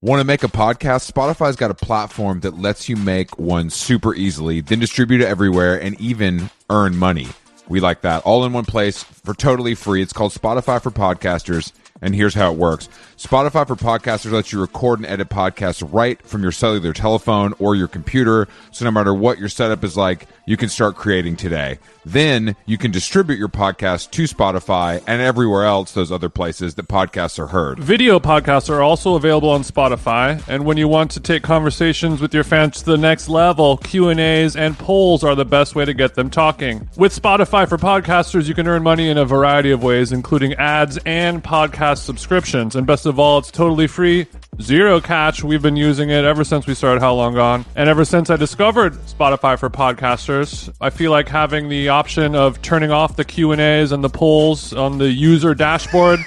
Want to make a podcast? Spotify's got a platform that lets you make one super easily, then distribute it everywhere, and even earn money. We like that. All in one place for totally free. It's called Spotify for Podcasters, and here's how it works. Spotify for Podcasters lets you record and edit podcasts right from your cellular telephone or your computer, so no matter what your setup is like, you can start creating today. Then you can distribute your podcast to Spotify and everywhere else, those other places that podcasts are heard. Video podcasts are also available on Spotify, and when you want to take conversations with your fans to the next level, Q&As and polls are the best way to get them talking. With Spotify for Podcasters, you can earn money in a variety of ways, including ads and podcast subscriptions. And best of all, it's totally free, zero catch. We've been using it ever since we started How Long Gone. And ever since I discovered Spotify for Podcasters, I feel like having the option of turning off the Q&As and the polls on the user dashboard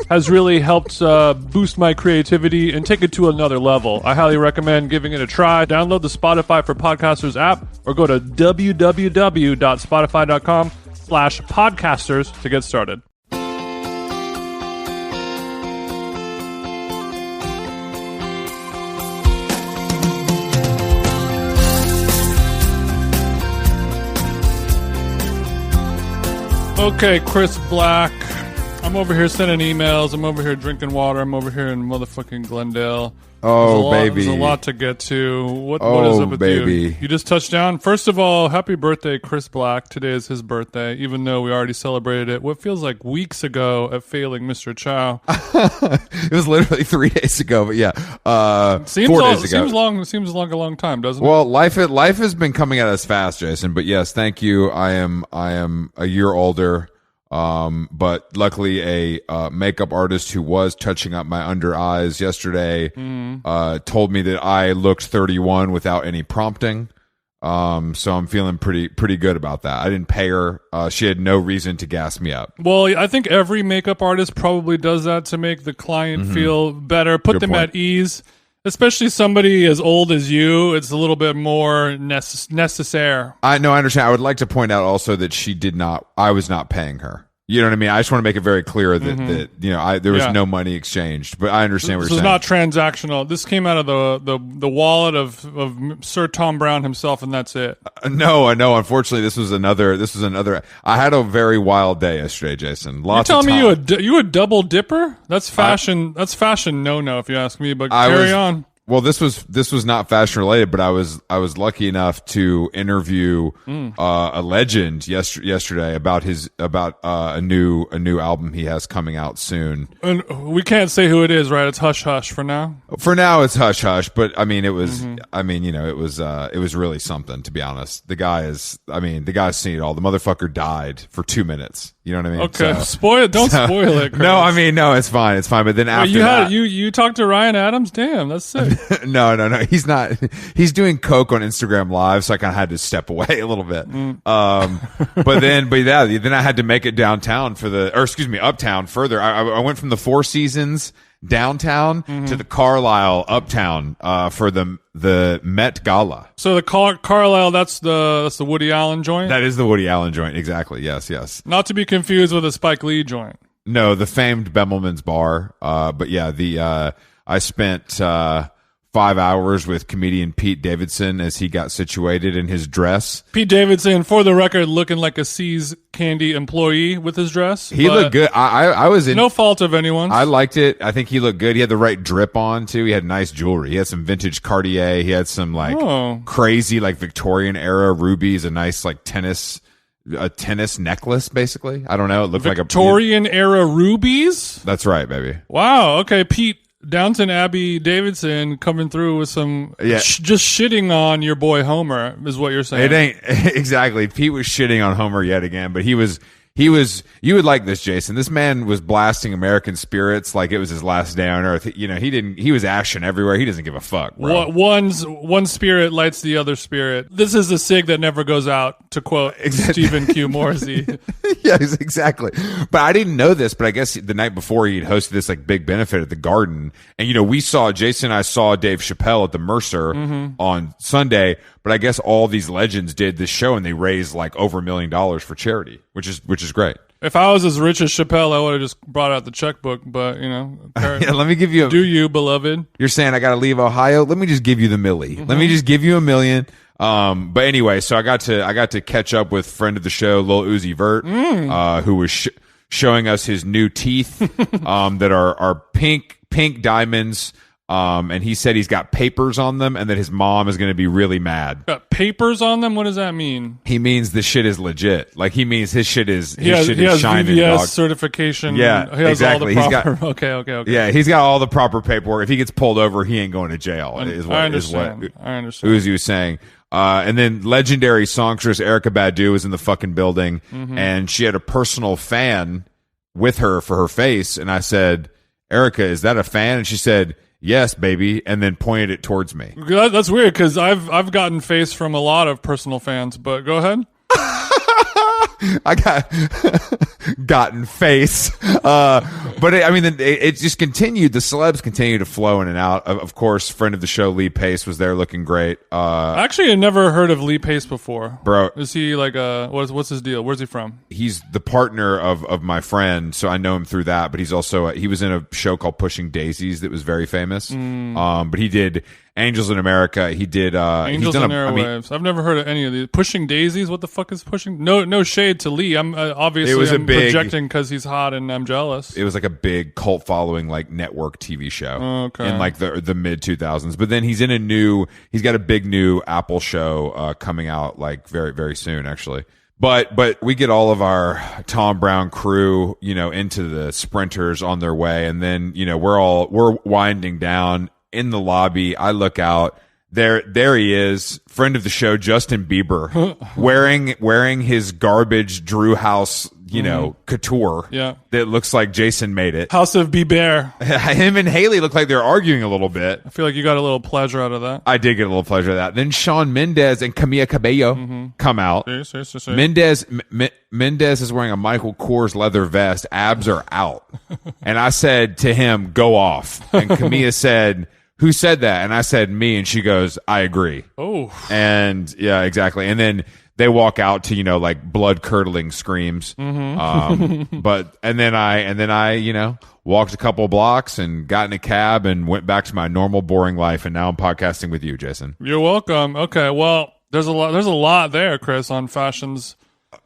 has really helped boost my creativity and take it to another level. I highly recommend giving it a try. Download the Spotify for Podcasters app or go to www.spotify.com/podcasters to get started. Okay, Chris Black. I'm over here sending emails. I'm over here drinking water. I'm over here in motherfucking Glendale. Baby. There's a lot to get to. What is up with baby. you? You just touched down. First of all, happy birthday, Chris Black. Today is his birthday, even though we already celebrated it. What feels like weeks ago at failing Mr. Chow. It was literally 3 days ago, but yeah. 4 days ago. Seems like a long time, doesn't it? Well, life has been coming at us fast, Jason. But yes, thank you. I am a year older. But luckily a makeup artist who was touching up my under eyes yesterday told me that I looked 31 without any prompting. So I'm feeling pretty good about that. I didn't pay her. She had no reason to gas me up. Well, I think every makeup artist probably does that to make the client feel better, put them at ease. Especially somebody as old as you, it's a little bit more necessaire. I understand. I would like to point out also that I was not paying her. You know what I mean? I just want to make it very clear that there was no money exchanged. But I understand what you're saying. This is not transactional. This came out of the wallet of Sir Tom Brown himself, and that's it. No, I know. Unfortunately, this was another. I had a very wild day yesterday, Jason. You're telling me you a double dipper? That's fashion. That's fashion. No, if you ask me. But carry on. Well, this was not fashion related, but I was lucky enough to interview a legend yesterday about a new album he has coming out soon. And we can't say who it is, right? It's hush hush for now. For now, it's hush hush. But I mean, it was. I mean, it was really something, to be honest. The guy's seen it all. The motherfucker died for 2 minutes. You know what I mean? Okay, don't spoil it. Chris. No, it's fine. It's fine. But then after you talked to Ryan Adams. Damn, that's sick. No. He's not. He's doing coke on Instagram Live, so I kind of had to step away a little bit. But then I had to make it downtown uptown further. I went from the Four Seasons downtown to the Carlisle uptown for the Met Gala. So the Carlisle, that's the Woody Allen joint? That is the Woody Allen joint, exactly. Yes. Not to be confused with a Spike Lee joint. No, the famed Bemelman's Bar. But yeah, I spent 5 hours with comedian Pete Davidson as he got situated in his dress. Pete Davidson, for the record, looking like a See's Candy employee with his dress. He looked good. I was in... No fault of anyone's. I liked it. I think he looked good. He had the right drip on, too. He had nice jewelry. He had some vintage Cartier. He had some, crazy, Victorian era rubies, a nice, tennis necklace, basically. I don't know. It looked like a... Victorian era rubies? That's right, baby. Wow. Okay, Pete Downton Abbey Davidson coming through with some just shitting on your boy Homer is what you're saying. It ain't exactly. Pete was shitting on Homer yet again, but he was you would like this, Jason. This man was blasting American spirits like it was his last day on earth. He was ashing everywhere. He doesn't give a fuck, bro. One spirit lights the other spirit. This is a cig that never goes out, to quote Stephen Q. Morrissey. Yes, exactly. But I didn't know this, but I guess the night before he'd hosted this big benefit at the Garden. And Jason and I saw Dave Chappelle at the Mercer on Sunday, but I guess all these legends did this show and they raised over $1 million for charity, which is great. If I was as rich as Chappelle, I would have just brought out the checkbook. But Yeah, let me give you. Do you, beloved? You're saying I got to leave Ohio? Let me just give you the milli. Let me just give you $1 million. But anyway, so I got to catch up with friend of the show, Lil Uzi Vert, who was showing us his new teeth, that are pink diamonds. And he said he's got papers on them and that his mom is going to be really mad. Got papers on them? What does that mean? He means the shit is legit. Like he means his shit is he has shining. VVS dog. Certification. Yeah, he has exactly. All the proper, okay. Yeah, he's got all the proper paperwork. If he gets pulled over, he ain't going to jail. I understand. Uzi was saying. And then legendary songstress Erykah Badu was in the fucking building, and she had a personal fan with her for her face. And I said, Erykah, is that a fan? And she said, yes, baby, and then pointed it towards me. That's weird because I've gotten face from a lot of personal fans, but go ahead. I got gotten face, but it just continued. The celebs continued to flow in and out. Of course, friend of the show Lee Pace was there, looking great. Actually, I never heard of Lee Pace before, bro. Is he like what's his deal? Where's he from? He's the partner of my friend, so I know him through that. But he's also he was in a show called Pushing Daisies that was very famous. But he did Angels in America. He did Angels in Airwaves. I've never heard of any of these. Pushing Daisies. What the fuck is Pushing? No shade to Lee. I'm obviously projecting because he's hot and I'm jealous. It was like a big cult following, like network TV show in like the mid 2000s. But then he's got a big new Apple show coming out like very very soon actually. But we get all of our Tom Brown crew, into the sprinters on their way, and then we're winding down in the lobby. I look out. There he is, friend of the show, Justin Bieber, wearing his garbage Drew House, couture. Yeah, that looks like Jason made it. House of Bieber. Him and Haley look like they're arguing a little bit. I feel like you got a little pleasure out of that. I did get a little pleasure out of that. Then Shawn Mendes and Camila Cabello come out. Sí. Mendes is wearing a Michael Kors leather vest. Abs are out. And I said to him, "Go off." And Camila said, "Who said that?" And I said, "Me." And she goes, "I agree." Oh. And yeah, exactly. And then they walk out to, like blood curdling screams. But then I walked a couple blocks and got in a cab and went back to my normal boring life. And now I'm podcasting with you, Jason. You're welcome. Okay. Well, there's a lot there, Chris, on fashion's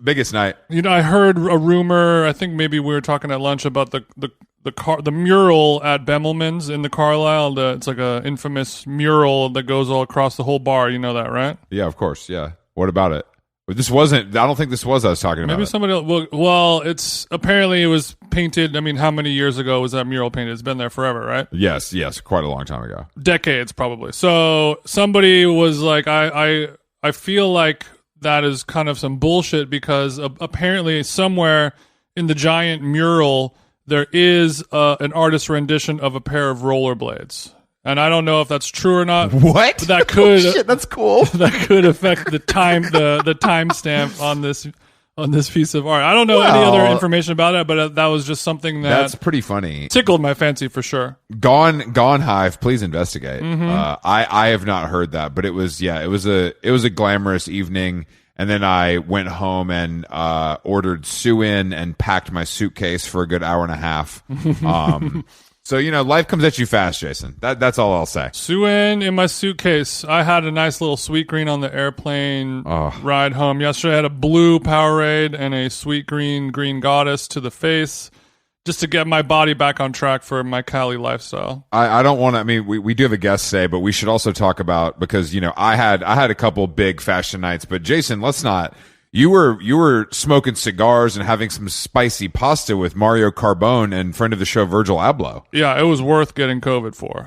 biggest night. I heard a rumor. I think maybe we were talking at lunch about the mural at Bemelman's in the Carlisle. It's like a infamous mural that goes all across the whole bar. You know that, right? Yeah, of course. Yeah. What about it? This wasn't. I don't think this was us talking about. Maybe somebody else. Well, it's apparently it was painted. I mean, how many years ago was that mural painted? It's been there forever, right? Yes, quite a long time ago. Decades, probably. So somebody was like, I feel like that is kind of some bullshit because apparently somewhere in the giant mural there is an artist's rendition of a pair of rollerblades. And I don't know if that's true or not. What? But that could shit, that's cool. That could affect the timestamp on this piece of art. I don't know any other information about it, but that was just something that's pretty funny. Tickled my fancy for sure. Gone Hive, please investigate. I have not heard that, but it was a glamorous evening. And then I went home and ordered Sue-In and packed my suitcase for a good hour and a half. So, life comes at you fast, Jason. That's all I'll say. In my suitcase. I had a nice little sweet green on the airplane ride home. Yesterday I had a blue Powerade and a sweet green goddess to the face just to get my body back on track for my Cali lifestyle. I don't want to, we do have a guest today, but we should also talk about, because, I had a couple big fashion nights, but Jason, let's not. You were smoking cigars and having some spicy pasta with Mario Carbone and friend of the show Virgil Abloh. Yeah, it was worth getting COVID for.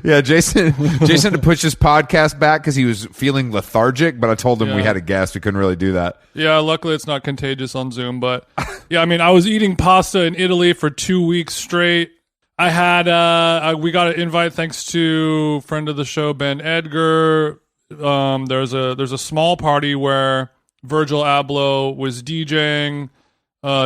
Yeah, Jason had to push his podcast back because he was feeling lethargic, but I told him we had a guest. We couldn't really do that. Yeah, luckily it's not contagious on Zoom, but yeah, I was eating pasta in Italy for 2 weeks straight. I had we got an invite thanks to friend of the show Ben Edgar. There's a small party where Virgil Abloh was DJing,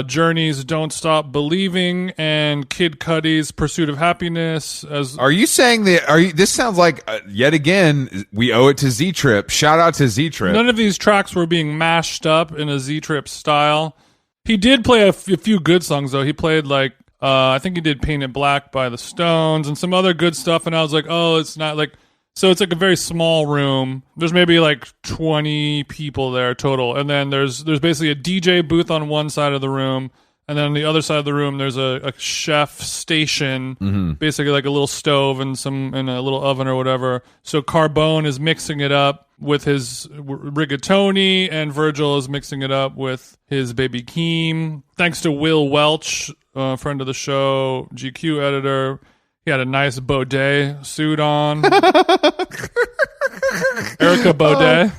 Journey's Don't Stop Believing and Kid Cudi's Pursuit of Happiness. Are you saying that? This sounds like yet again we owe it to Z Trip. Shout out to Z Trip. None of these tracks were being mashed up in a Z Trip style. He did play a few good songs though. He played like I think he did "Paint It Black" by the Stones and some other good stuff. And I was like, oh, it's not like. So it's like a very small room. There's maybe like 20 people there total, and then there's basically a DJ booth on one side of the room, and then on the other side of the room there's a chef station, basically like a little stove and a little oven or whatever. So Kreighbaum is mixing it up with his rigatoni, and Virgil is mixing it up with his baby Keem. Thanks to Will Welch, friend of the show, GQ editor. He had a nice Baudet suit on. Erica Baudet.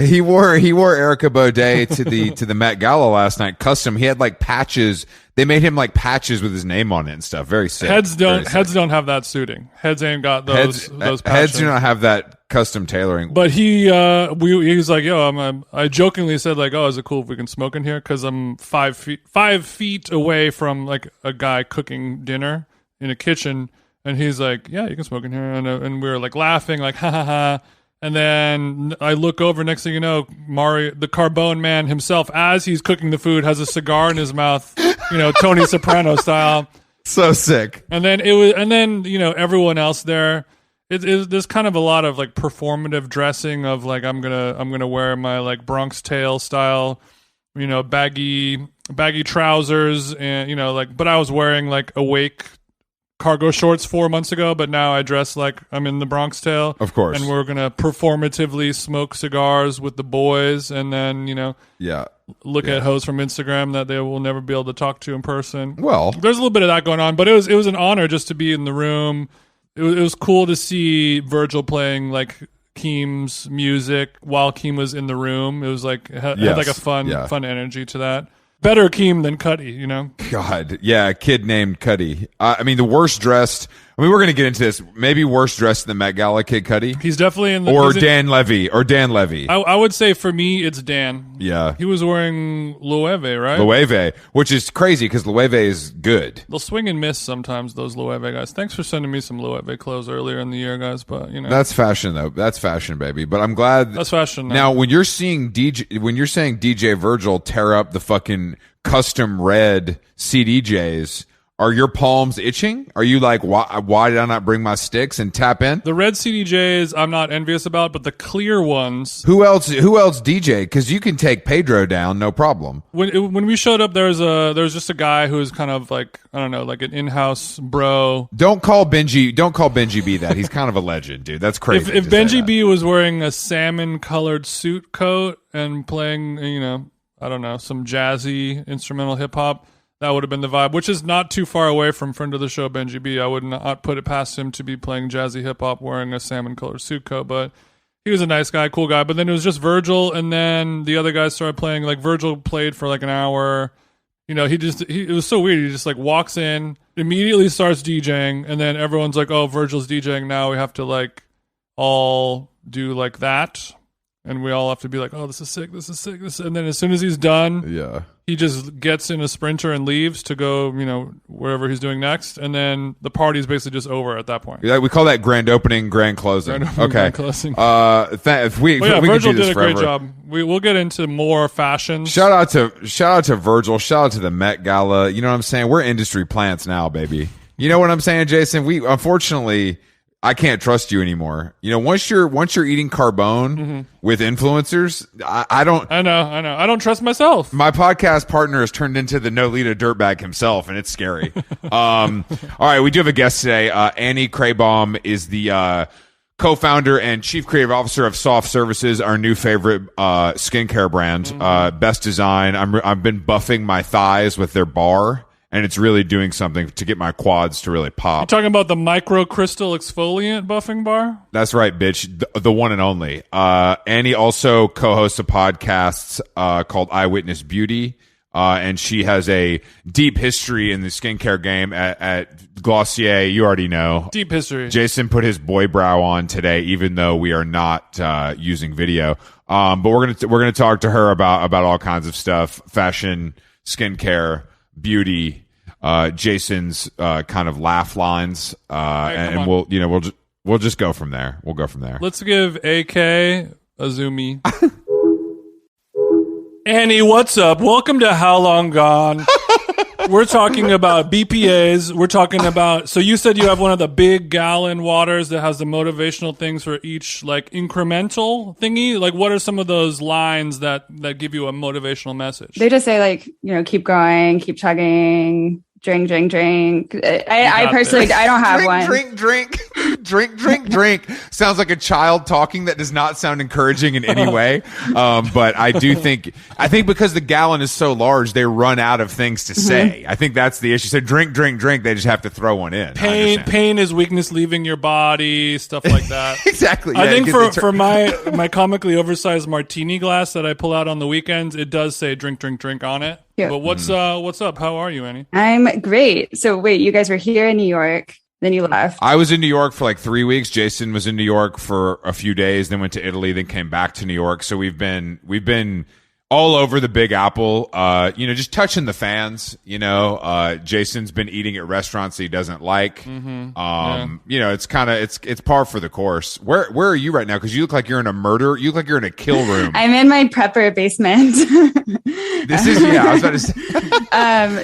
He wore Erica Baudet to the Met Gala last night. Custom. He had like patches. They made him like patches with his name on it and stuff. Very sick. Heads don't have that suiting. Heads ain't got those patches. Heads do not have that custom tailoring. But he was like, yo, I jokingly said like, oh, is it cool if we can smoke in here? Because I'm 5 feet away from like a guy cooking dinner in a kitchen, and he's like, yeah, you can smoke in here, and we were like laughing like ha ha ha, and then I look over, next thing you know, Mario, the Kreighbaum man himself, as he's cooking the food, has a cigar in his mouth, Tony Soprano style. So sick. And then everyone else there, there's kind of a lot of like performative dressing of like I'm gonna wear my like Bronx Tale style, baggy trousers, and but I was wearing like Awake cargo shorts 4 months ago, but now I dress like I'm in the Bronx Tale. Of course. And we're going to performatively smoke cigars with the boys, and then, look at hoes from Instagram that they will never be able to talk to in person. Well, there's a little bit of that going on, but it was an honor just to be in the room. It was cool to see Virgil playing like Keem's music while Keem was in the room. It was like, it had like a fun energy to that. Better Keem than Cuddy, God, yeah, a kid named Cuddy. The worst dressed. We're going to get into this. Maybe worst dressed than the Met Gala, Kid Cudi. He's definitely in the... Or Dan Levy. I would say for me, it's Dan. Yeah. He was wearing Loewe, right? Loewe, which is crazy because Loewe is good. They'll swing and miss sometimes, those Loewe guys. Thanks for sending me some Loewe clothes earlier in the year, guys, but, That's fashion, though. That's fashion, baby. But I'm glad... That's fashion now. When you're saying DJ Virgil tear up the fucking custom red CDJs... Are your palms itching? Are you like, why did I not bring my sticks and tap in? The red CDJs I'm not envious about, but the clear ones... Who else DJ? Because you can take Pedro down, no problem. When we showed up, there was just a guy who was kind of like, I don't know, like an in-house bro. Don't call Benji B that. He's kind of a legend, dude. That's crazy. If Benji B was wearing a salmon-colored suit coat and playing, I don't know, some jazzy instrumental hip-hop... That would have been the vibe, which is not too far away from friend of the show, Benji B. I would not put it past him to be playing jazzy hip-hop wearing a salmon-colored suit coat, but he was a nice guy, cool guy. But then it was just Virgil, and then the other guys started playing. Like, Virgil played for like an hour. It was so weird. He just like walks in, immediately starts DJing, and then everyone's like, oh, Virgil's DJing now. We have to like all do like that. And we all have to be like, oh, this is sick. And then as soon as he's done, he just gets in a Sprinter and leaves to go, wherever he's doing next. And then the party's basically just over at that point. Yeah, we call that grand opening, grand closing. Grand closing. Virgil did a great job. We'll get into more fashions. Shout out to Virgil. Shout out to the Met Gala. You know what I'm saying? We're industry plants now, baby. You know what I'm saying, Jason? We unfortunately... I can't trust you anymore. Once you're eating Kreighbaum with influencers, I don't. I know. I don't trust myself. My podcast partner has turned into the Nolita dirtbag himself, and it's scary. All right, we do have a guest today. Annie Kreighbaum is the co-founder and chief creative officer of Soft Services, our new favorite skincare brand. Best design. I've been buffing my thighs with their bar. And it's really doing something to get my quads to really pop. You're talking about the microcrystal exfoliant buffing bar? That's right, bitch. The one and only. Annie also co-hosts a podcast called Eyewitness Beauty. And she has a deep history in the skincare game at Glossier. You already know. Deep history. Jason put his boy brow on today, even though we are not using video. But we're gonna talk to her about all kinds of stuff: fashion, skincare, beauty, Jason's kind of laugh lines, and we'll just go from there. We'll go from there. Let's give AK a zoomie. Annie, what's up? Welcome to How Long Gone. We're talking about BPAs. We're talking about, so you said you have one of the big gallon waters that has the motivational things for each like incremental thingy. Like what are some of those lines that give you a motivational message? They just say like, keep going, keep chugging, drink. I personally, I don't have one. Drink. Sounds like a child talking. That does not sound encouraging in any way. But I think because the gallon is so large, they run out of things to say. I think that's the issue. So drink. They just have to throw one in. Pain is weakness leaving your body, stuff like that. Exactly. I think for my comically oversized martini glass that I pull out on the weekends, it does say drink on it. Yeah. But what's up? How are you, Annie? I'm great. So wait, you guys were here in New York, then you left. I was in New York for like 3 weeks. Jason was in New York for a few days, then went to Italy, then came back to New York. So we've been all over the Big Apple, just touching the fans. Jason's been eating at restaurants he doesn't like. It's kind of it's par for the course. Where are you right now? Because you look like you're in a murder. You look like you're in a kill room. I'm in my prepper basement. I was about to say.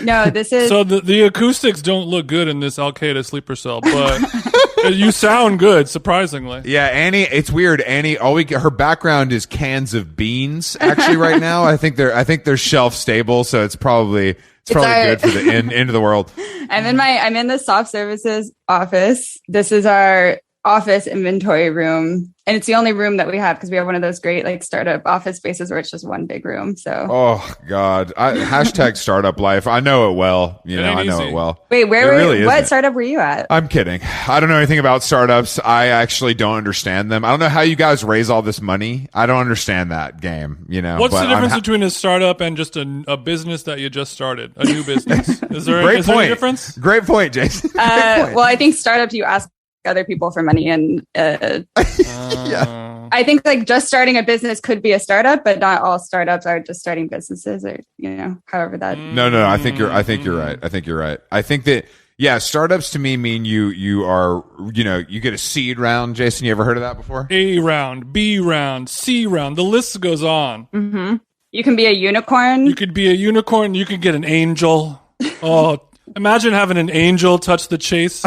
No, this is. So the acoustics don't look good in this Al Qaeda sleeper cell, but you sound good, surprisingly. Yeah, Annie, it's weird. Annie, her background is cans of beans. Actually, right now, I think they're shelf stable, so it's probably good for the end of the world. I'm in the soft services office. This is our office inventory room, and it's the only room that we have because we have one of those great like startup office spaces where it's just one big room. So God, hashtag startup life. I know it well. I know it well. Wait, what startup were you at? I'm kidding. I don't know anything about startups. I actually don't understand them. I don't know how you guys raise all this money. I don't understand that game. What's the difference between a startup and just a business that you just started, a new business? Is there a difference? Great point, Jason. Well, I think startups you ask other people for money, and yeah. I think like just starting a business could be a startup, but not all startups are just starting businesses, or however that. No. I think you're right. I think you're right. I think that startups to me mean you are you get a seed round. Jason, you ever heard of that before? A round, B round, C round. The list goes on. Mm-hmm. You can be a unicorn. You could be a unicorn. You could get an angel. Oh. Imagine having an angel touch the chase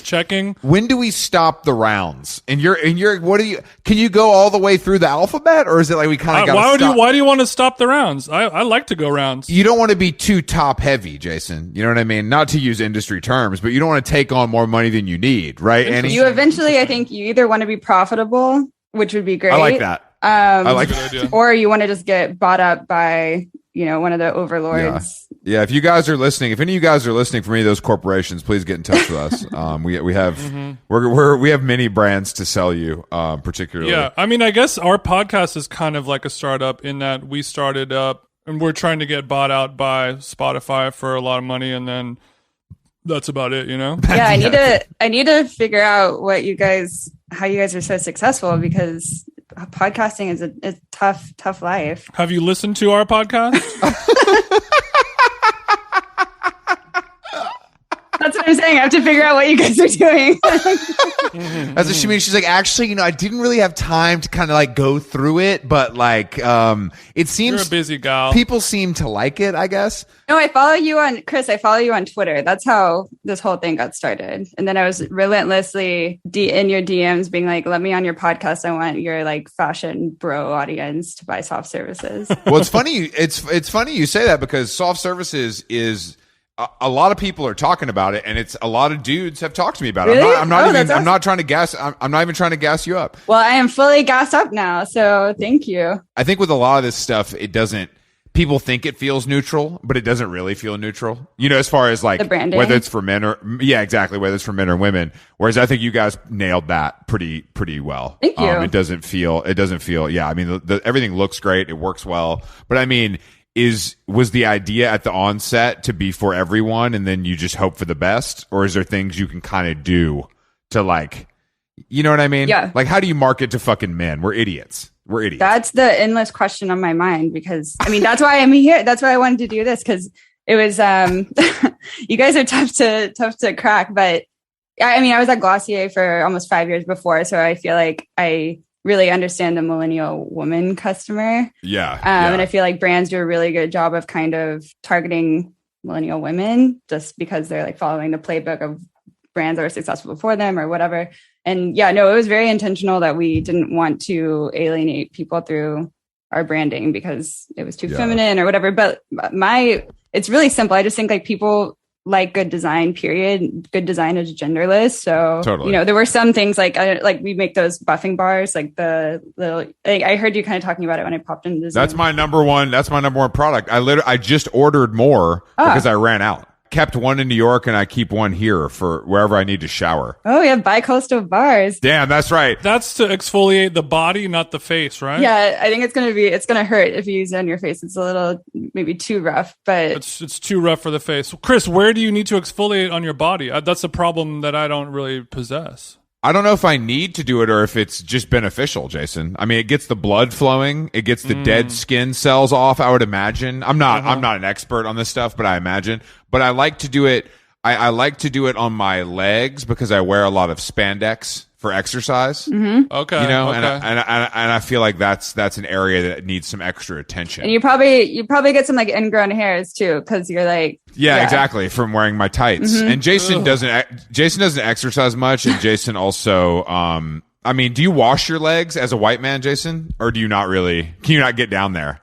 checking. When do we stop the rounds? And can you go all the way through the alphabet, or is it like we kind of got to stop? Why do you want to stop the rounds? I like to go rounds. You don't want to be too top heavy, Jason. You know what I mean? Not to use industry terms, but you don't want to take on more money than you need, right, Annie? You eventually, I think you either want to be profitable, which would be great. I like that. I like that. Or you want to just get bought up by, one of the overlords. Yeah, if you guys are listening, if any of you guys are listening from any of those corporations, please get in touch with us. We have we have many brands to sell you, particularly. Yeah, I mean, I guess our podcast is kind of like a startup in that we started up and we're trying to get bought out by Spotify for a lot of money, and then that's about it, Yeah, I need to figure out how you guys are so successful, because podcasting is a tough life. Have you listened to our podcast? That's what I'm saying. I have to figure out what you guys are doing. That's what she means. She's like, actually, I didn't really have time to kind of like go through it, but like, it seems you're a busy gal. People seem to like it, I guess. No, I follow you on Twitter. That's how this whole thing got started. And then I was relentlessly in your DMs being like, let me on your podcast. I want your like fashion bro audience to buy soft services. Well, it's funny. It's funny you say that, because soft services is, a lot of people are talking about it, and it's a lot of dudes have talked to me about it. Really? I'm not trying to gas. I'm not even trying to gas you up. Well, I am fully gassed up now, so thank you. I think with a lot of this stuff, it doesn't. People think it feels neutral, but it doesn't really feel neutral. As far as like the branding, whether it's for men or exactly, whether it's for men or women. Whereas I think you guys nailed that pretty well. Thank you. It doesn't feel. Yeah, I mean, everything looks great. It works well, but I mean. Was the idea at the onset to be for everyone, and then you just hope for the best, or is there things you can kind of do to like, you know what I mean? Yeah. Like, how do you market to fucking men? We're idiots. That's the endless question on my mind, because I mean, that's why I'm here. That's why I wanted to do this, because it was you guys are tough to crack. But I mean, I was at Glossier for almost 5 years before, so I feel like I really understand the millennial woman customer. Yeah. And I feel like brands do a really good job of kind of targeting millennial women just because they're like following the playbook of brands that were successful before them or whatever. And yeah, no, it was very intentional that we didn't want to alienate people through our branding because it was too feminine or whatever. But it's really simple. I just think like people like good design, period. Good design is genderless. So, totally. There were some things like we make those buffing bars, like the little, I heard you kind of talking about it when I popped into this. That's my number one product. I just ordered more because I ran out. Kept one in New York and I keep one here for wherever I need to shower. Oh, we have bi-coastal bars. Damn, that's right. That's to exfoliate the body, not the face, right? Yeah, I think it's gonna hurt if you use it on your face. It's a little maybe too rough, but it's too rough for the face. Chris, where do you need to exfoliate on your body? That's a problem that I don't really possess. I don't know if I need to do it or if it's just beneficial, Jason. I mean, it gets the blood flowing. It gets the dead skin cells off, I would imagine. I'm not an expert on this stuff, but I imagine. But I like to do it. I like to do it on my legs because I wear a lot of spandex for exercise. Mm-hmm. Okay. And I feel like that's an area that needs some extra attention. And you probably get some like ingrown hairs too, because you're like exactly, from wearing my tights. Mm-hmm. And Jason doesn't exercise much, and Jason also I mean, do you wash your legs as a white man, Jason, or do you not really? Can you not get down there?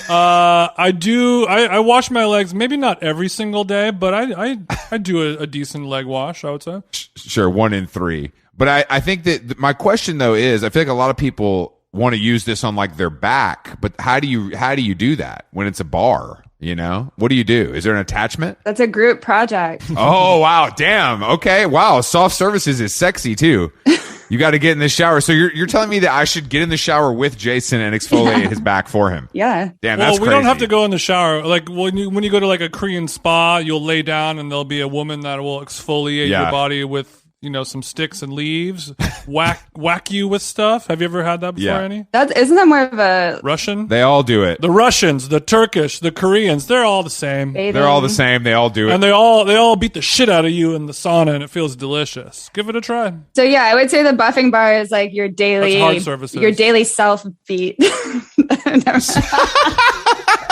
I do. I wash my legs, maybe not every single day, but I do a decent leg wash, I would say. Sure, 1 in 3. But I think that my question though is, I feel like a lot of people want to use this on like their back, but how do you do that when it's a bar? What do you do? Is there an attachment? That's a group project. Oh wow, damn. Okay, wow. Soft services is sexy too. You got to get in the shower. So you're telling me that I should get in the shower with Jason and exfoliate his back for him? Yeah. Damn, well, that's crazy. we don't have to go in the shower. Like when you go to like a Korean spa, you'll lay down and there'll be a woman that will exfoliate your body with some sticks and leaves, whack you with stuff. Have you ever had that before, Annie? Isn't that more of a Russian? They all do it. The Russians, the Turkish, the Koreans, they're all the same. bathing? They're all the same. They all do it. And they all beat the shit out of you in the sauna, and it feels delicious. Give it a try. So yeah, I would say the buffing bar is like your daily That's hard services. your daily self beat.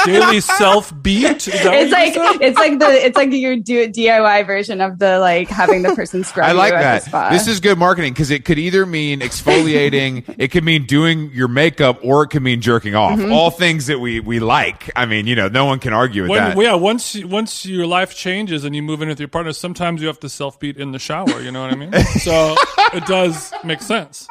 Daily self beat. It's like your DIY version of the like having the person scrub. I like you at that. the spa. This is good marketing because it could either mean exfoliating, it could mean doing your makeup, or it could mean jerking off. Mm-hmm. All things that we like. I mean, no one can argue with that. Yeah, once your life changes and you move in with your partner, sometimes you have to self beat in the shower. You know what I mean? So it does make sense.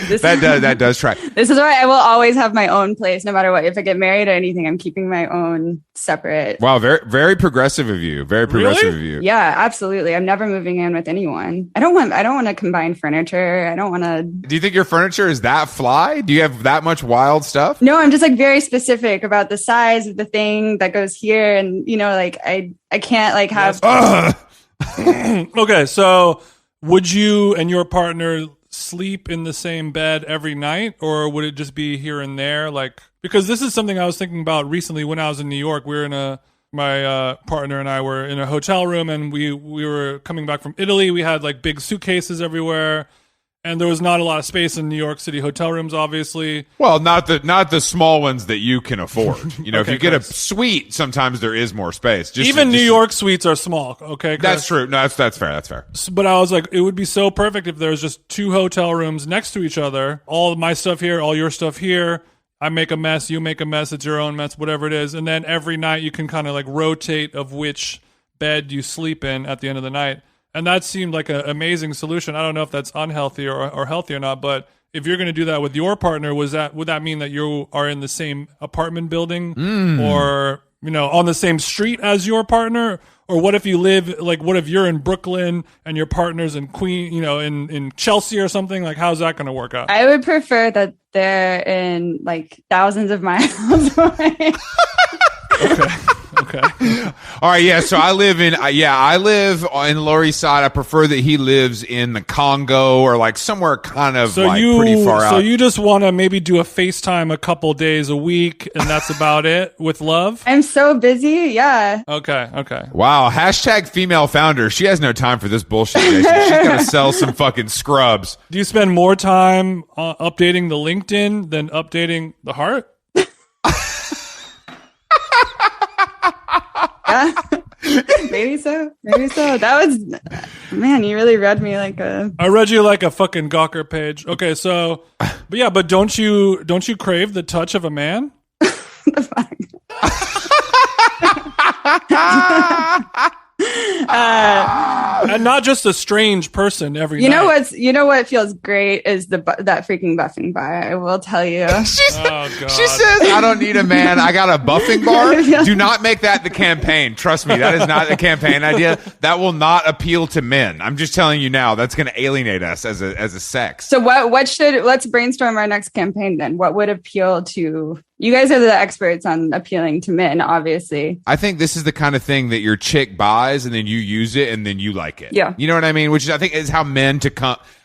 That does track. This is why I will always have my own place, no matter what. If I get married or anything, I'm keeping my own separate. Wow, very very progressive of you. Very progressive of you. Yeah, absolutely. I'm never moving in with anyone. I don't want to combine furniture. I don't want to. Do you think your furniture is that fly? Do you have that much wild stuff? No, I'm just like very specific about the size of the thing that goes here, and like I can't like have. Okay, so would you and your partner sleep in the same bed every night, or would it just be here and there? Like, because this is something I was thinking about recently when I was in New York. My partner and I were in a hotel room, and we were coming back from Italy. We had like big suitcases everywhere, and there was not a lot of space in New York City hotel rooms, obviously. Well, not the small ones that you can afford. Okay, if you get a suite, sometimes there is more space. Even New York suites are small. Okay, Chris? That's true. No, that's fair. That's fair. But I was like, it would be so perfect if there was just 2 hotel rooms next to each other. All of my stuff here, all your stuff here. I make a mess, you make a mess. It's your own mess, whatever it is. And then every night you can kind of like rotate of which bed you sleep in at the end of the night. And that seemed like an amazing solution. I don't know if that's unhealthy or healthy or not, but if you're going to do that with your partner, would that mean that you are in the same apartment building or, on the same street as your partner? Or what if you what if you're in Brooklyn and your partner's in in Chelsea or something? Like, how's that going to work out? I would prefer that they're in like thousands of miles away. Okay. All right, yeah. So I live in the Lower East Side. I prefer that he lives in the Congo or like somewhere kind of pretty far out. So you just want to maybe do a FaceTime a couple days a week, and that's about it with love? I'm so busy. Yeah. Okay. Wow. Hashtag female founder. She has no time for this bullshit, Jason. She's got to sell some fucking scrubs. Do you spend more time updating the LinkedIn than updating the heart? Yeah. Maybe so. That was, man, you really read me like a... I read you like a fucking Gawker page. Okay, so, but don't you crave the touch of a man? The fuck? And not just a strange person every night. You know what feels great is that freaking buffing bar. I will tell you. She says, I don't need a man. I got a buffing bar. Do not make that the campaign. Trust me, that is not a campaign idea. That will not appeal to men. I'm just telling you now, that's going to alienate us as a sex. So let's brainstorm our next campaign then. What would appeal to... You guys are the experts on appealing to men, obviously. I think this is the kind of thing that your chick buys and then you use it and then you like it. Yeah. You know what I mean? Which is, I think, is how men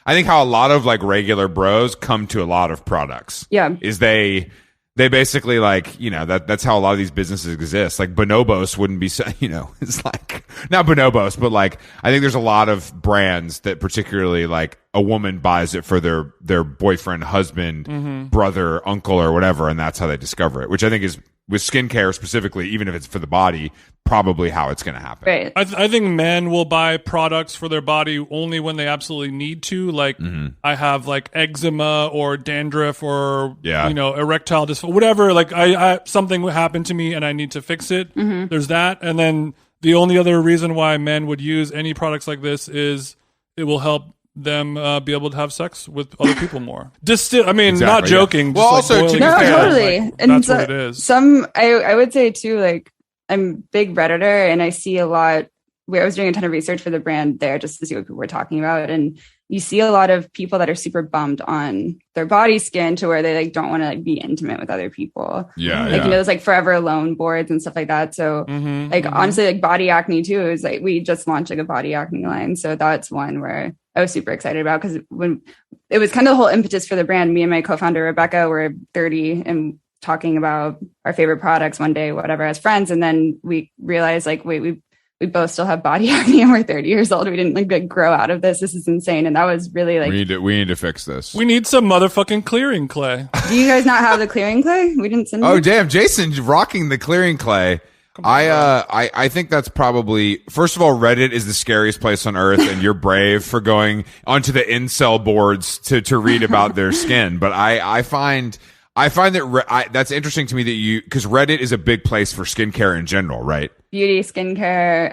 I think how a lot of like regular bros come to a lot of products. Yeah. Is they basically like, that's how a lot of these businesses exist. Like Bonobos wouldn't be, it's like, not Bonobos, but like, I think there's a lot of brands that particularly like a woman buys it for their boyfriend, husband, brother, uncle, or whatever. And that's how they discover it, which I think is with skincare specifically, even if it's for the body, probably how it's going to happen. Right. I think men will buy products for their body only when they absolutely need to. Like I have like eczema or dandruff or erectile dysfunction, whatever. Like I something happened to me and I need to fix it. There's that, and then the only other reason why men would use any products like this is it will help them be able to have sex with other people more. Not joking. Well, also, to be fair, totally. Like, and that's what it is. I would say too, like, I'm a big Redditor and I see a lot where I was doing a ton of research for the brand there just to see what people were talking about. And you see a lot of people that are super bummed on their body skin to where they like don't want to like be intimate with other people. Yeah. Like, there's like forever alone boards and stuff like that. So honestly, like body acne too, is like, we just launched like a body acne line. So that's one where I was super excited about, because when it was kind of the whole impetus for the brand, me and my co-founder, Rebecca, were 30 and talking about our favorite products one day, whatever, as friends. And then we realized like, wait, we both still have body acne and we're 30 years old. We didn't like grow out of this. This is insane. And that was really like, we need to fix this. We need some motherfucking clearing clay. Do you guys not have the clearing clay? We didn't send Oh, it? damn. Jason's rocking the clearing clay. I think that's probably, first of all, Reddit is the scariest place on earth, and you're brave for going onto the incel boards to read about their skin. But I find that that's interesting to me that because Reddit is a big place for skincare in general, right? Beauty, skincare,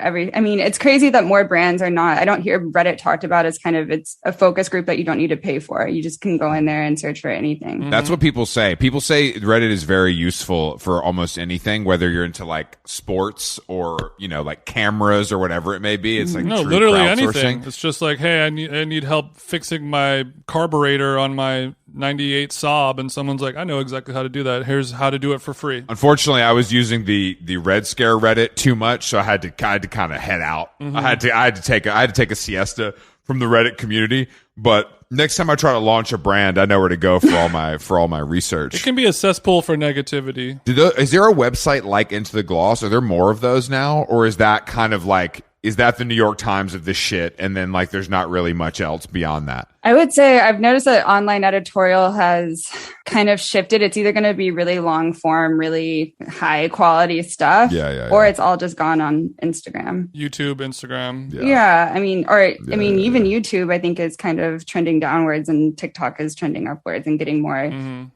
it's crazy that more brands are not. I don't hear Reddit talked about as it's a focus group that you don't need to pay for. You just can go in there and search for anything. That's what people say. People say Reddit is very useful for almost anything, whether you're into like sports or, like cameras or whatever it may be. It's like literally anything. It's just like, hey, I need help fixing my carburetor on my 98 Saab, and someone's like, I know exactly how to do that. Here's how to do it for free. Unfortunately, I was using the Red Scare Reddit too much, so I had to kind of head out. I had to take a siesta from the Reddit community. But next time I try to launch a brand, I know where to go for all my research. It can be a cesspool for negativity. Is there a website like Into the Gloss? Are there more of those now, or is that kind of like, is that the New York Times of this shit, and then like there's not really much else beyond that? I would say I've noticed that online editorial has kind of shifted. It's either going to be really long form, really high quality stuff, or it's all just gone on Instagram. Instagram. Even YouTube, I think, is kind of trending downwards, and TikTok is trending upwards and getting more.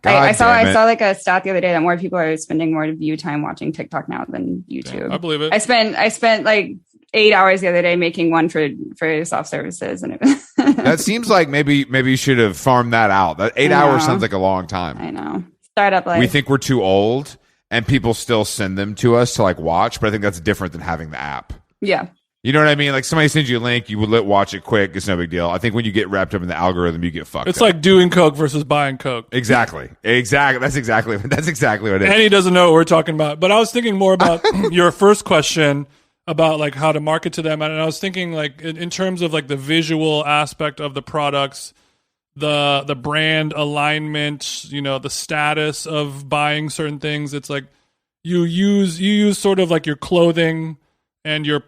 I saw like a stat the other day that more people are spending more view time watching TikTok now than YouTube. Yeah, I believe it. I spent like 8 hours the other day making one for soft services, and that seems like maybe you should have farmed that out. That 8 hours sounds like a long time. I know. Startup life. We think we're too old, and people still send them to us to like watch, but I think that's different than having the app. Yeah. You know what I mean? Like somebody sends you a link, you would watch it quick. It's no big deal. I think when you get wrapped up in the algorithm, you get fucked. It's up. like doing coke versus buying coke. Exactly. That's exactly what it is. And he doesn't know what we're talking about. But I was thinking more about your first question about like how to market to them, and I was thinking like in terms of like the visual aspect of the products, the brand alignment, the status of buying certain things. It's like you use sort of like your clothing and your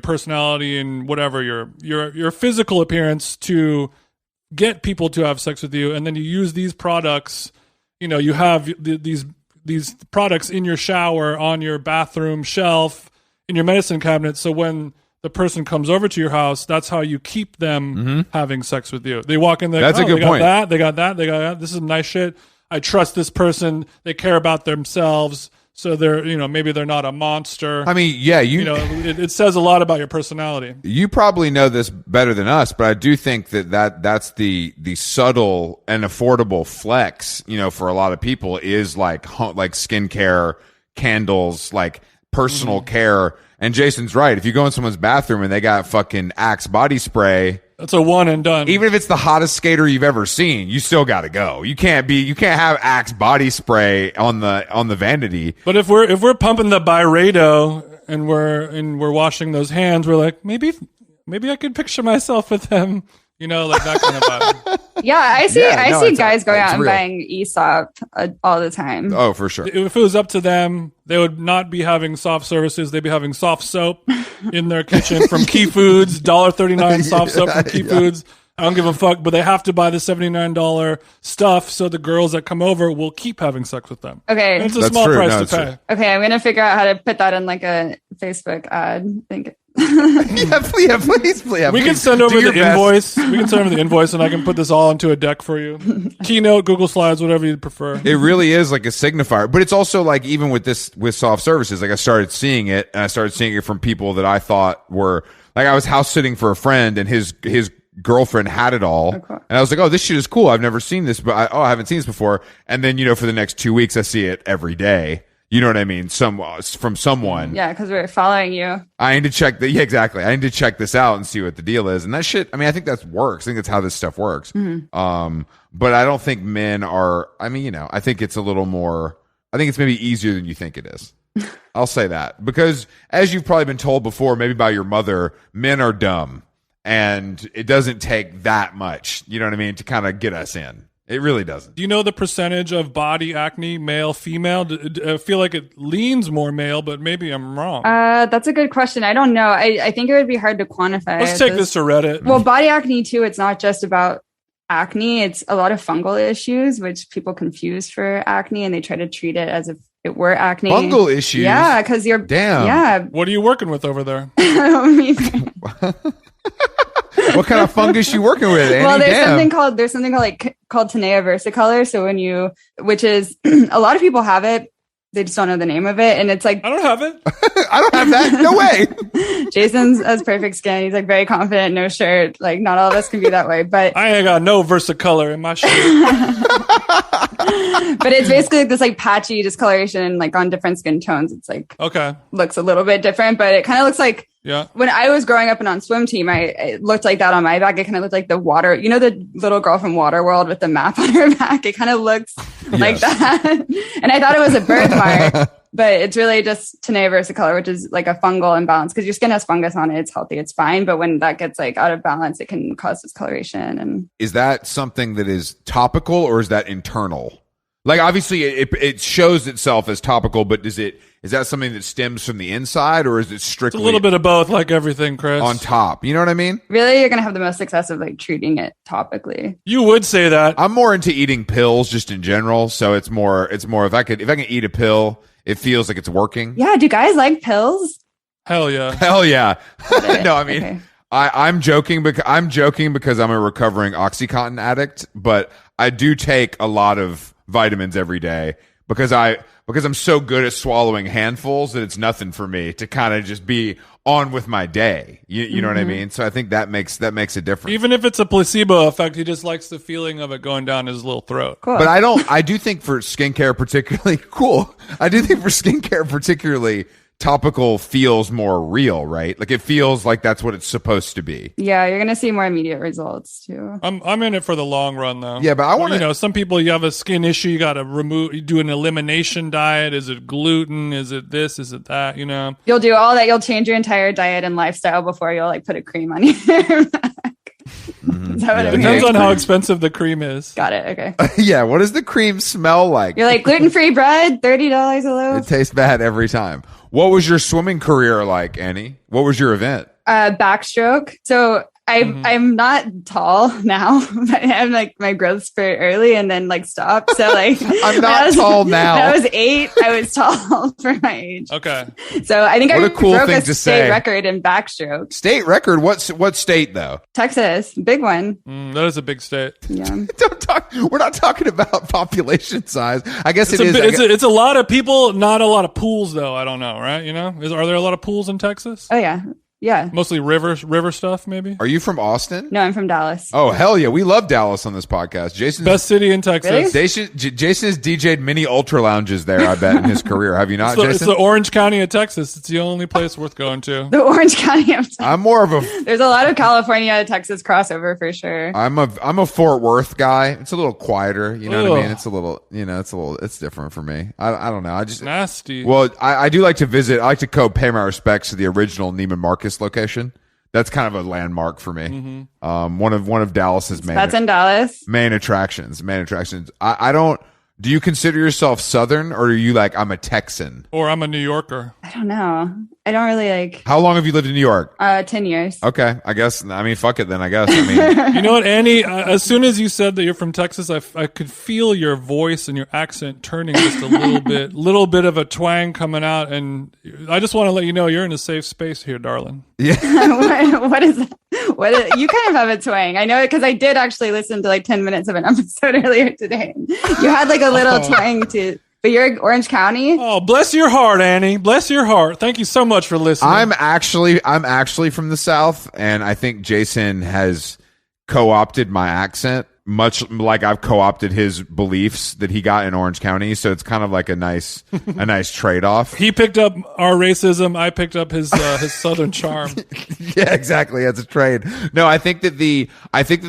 personality and whatever your physical appearance to get people to have sex with you, and then you use these products. You have these products in your shower, on your bathroom shelf, in your medicine cabinet. So when the person comes over to your house, that's how you keep them having sex with you. They walk in there. That's a good point. They got that. This is nice shit. I trust this person. They care about themselves. So they're, maybe they're not a monster. I mean, yeah, it says a lot about your personality. You probably know this better than us, but I do think that's the subtle and affordable flex, for a lot of people is like skincare, candles, like personal care. And Jason's right. If you go in someone's bathroom and they got fucking Axe body spray, that's a one and done. Even if it's the hottest skater you've ever seen, you still got to go. You can't have Axe body spray on the vanity. But if we're pumping the Byredo and we're washing those hands, we're like, maybe I could picture myself with them. Like that kind of vibe. Yeah, I see guys going out and buying Aesop all the time. Oh, for sure. If it was up to them, they would not be having soft services. They'd be having soft soap in their kitchen from Key Foods, $1.39 soft soap from Key Foods. I don't give a fuck, but they have to buy the $79 stuff so the girls that come over will keep having sex with them. Okay. And it's a small price to pay. Okay, I'm going to figure out how to put that in like a Facebook ad. Please. We can send over the invoice. We can send over the invoice, and I can put this all into a deck for you. Keynote, Google Slides, whatever you prefer. It really is like a signifier, but it's also like even with soft services. Like I started seeing it, and I started seeing it from people that I thought were like I was house sitting for a friend, and his girlfriend had it all, and I was like, "Oh, this shit is cool. I've never seen this, but I haven't seen this before." And then for the next 2 weeks, I see it every day. You know what I mean? From someone. Yeah, because we're following you. I need to check exactly. I need to check this out and see what the deal is. And that shit, I mean, I think that works. I think that's how this stuff works. But I don't think men are, I think it's a little more, I think it's maybe easier than you think it is. I'll say that. Because as you've probably been told before, maybe by your mother, men are dumb. And it doesn't take that much, you know what I mean, to kind of get us in. It really doesn't. Do you know the percentage of body acne, male, female? I feel like it leans more male, but maybe I'm wrong. That's a good question. I don't know. I think it would be hard to quantify. Let's take this to Reddit. Well, body acne too, it's not just about acne. It's a lot of fungal issues, which people confuse for acne, and they try to treat it as if it were acne. Fungal issues? Yeah, because you're... Damn. Yeah. What are you working with over there? What kind of fungus you working with, Annie? Well, there's something called Tinea versicolor. So which is a lot of people have it, they just don't know the name of it, and it's like I don't have it. I don't have that. No way. Jason's has perfect skin. He's like very confident, no shirt. Like not all of us can be that way, but I ain't got no versicolor in my shirt. But it's basically this like patchy discoloration, like on different skin tones. It's like looks a little bit different, but it kind of looks like. Yeah. When I was growing up and on swim team, it looked like that on my back. It kind of looked like the water, the little girl from Waterworld with the map on her back. It kind of looks like that. And I thought it was a birthmark, but it's really just Tinea versicolor, which is like a fungal imbalance because your skin has fungus on it. It's healthy. It's fine. But when that gets like out of balance, it can cause discoloration. And is that something that is topical or is that internal? Like obviously it shows itself as topical, but is that something that stems from the inside or is it strictly it's a little bit of both, like everything, Chris? On top. You know what I mean? Really, you're going to have the most success of like treating it topically. You would say that. I'm more into eating pills just in general. So it's more if I can eat a pill, it feels like it's working. Yeah. Do guys like pills? Hell yeah. Hell yeah. No, I mean, okay. I'm joking because I'm a recovering OxyContin addict, but I do take a lot of vitamins every day because I'm so good at swallowing handfuls that it's nothing for me to kind of just be on with my day. You know what I mean? So I think that makes a difference. Even if it's a placebo effect, he just likes the feeling of it going down his little throat. Cool. But I do think for skincare particularly topical feels more real, right? Like it feels like that's what it's supposed to be. Yeah, you're gonna see more immediate results too. I'm in it for the long run though. Yeah, but I want to. Some people, you have a skin issue, you got to you do an elimination diet. Is it gluten? Is it this? Is it that? You'll do all that. You'll change your entire diet and lifestyle before you'll like put a cream on your back. Is that what I mean? Depends on how expensive the cream is. Got it. Okay. Yeah. What does the cream smell like? You're like gluten-free bread, $30 a loaf. It tastes bad every time. What was your swimming career like, Annie? What was your event? Backstroke. So I'm not tall now. I'm like my growth spurt early and then like stopped. So like I'm not tall now. When I was 8, I was tall for my age. Okay. So I think what I a cool broke thing a to state say. record in backstroke. State record? What state though? Texas, big one. That is a big state. Yeah. Don't talk. We're not talking about population size. I guess It's a lot of people, not a lot of pools though. I don't know, right? Are there a lot of pools in Texas? Oh yeah. Yeah. Mostly river stuff, maybe. Are you from Austin? No, I'm from Dallas. Oh hell yeah, we love Dallas on this podcast. Jason's best city in Texas. Really? Jason has DJ'd many ultra lounges there. I bet in his career. Have you not, Jason? It's the Orange County of Texas. It's the only place worth going to. The Orange County of Texas. I'm more of a. There's a lot of California Texas crossover for sure. I'm a Fort Worth guy. It's a little quieter. You know what I mean? It's a little. It's different for me. I don't know. I just nasty. Well, I do like to visit. I like to pay my respects to the original Neiman Marcus location. That's kind of a landmark for me. One of Dallas's main. That's in Dallas. Main attractions. I don't. Do you consider yourself Southern, or are you like I'm a Texan, or I'm a New Yorker? I don't know. I don't really like. How long have you lived in New York? 10 years. Okay, I guess. I mean, fuck it then. I guess. I mean, you know what, Annie? As soon as you said that you're from Texas, I could feel your voice and your accent turning just a little bit of a twang coming out, and I just want to let you know you're in a safe space here, darling. Yeah. What is that? You kind of have a twang. I know it because I did actually listen to like 10 minutes of an episode earlier today. You had like a little twang to. But you're Orange County? Oh, bless your heart, Annie. Bless your heart. Thank you so much for listening. I'm actually from the South, and I think Jason has co-opted my accent, much like I've co-opted his beliefs that he got in Orange County. So it's kind of like a nice trade-off. He picked up our racism. I picked up his Southern charm. Yeah, exactly. It's a trade. No, I think that the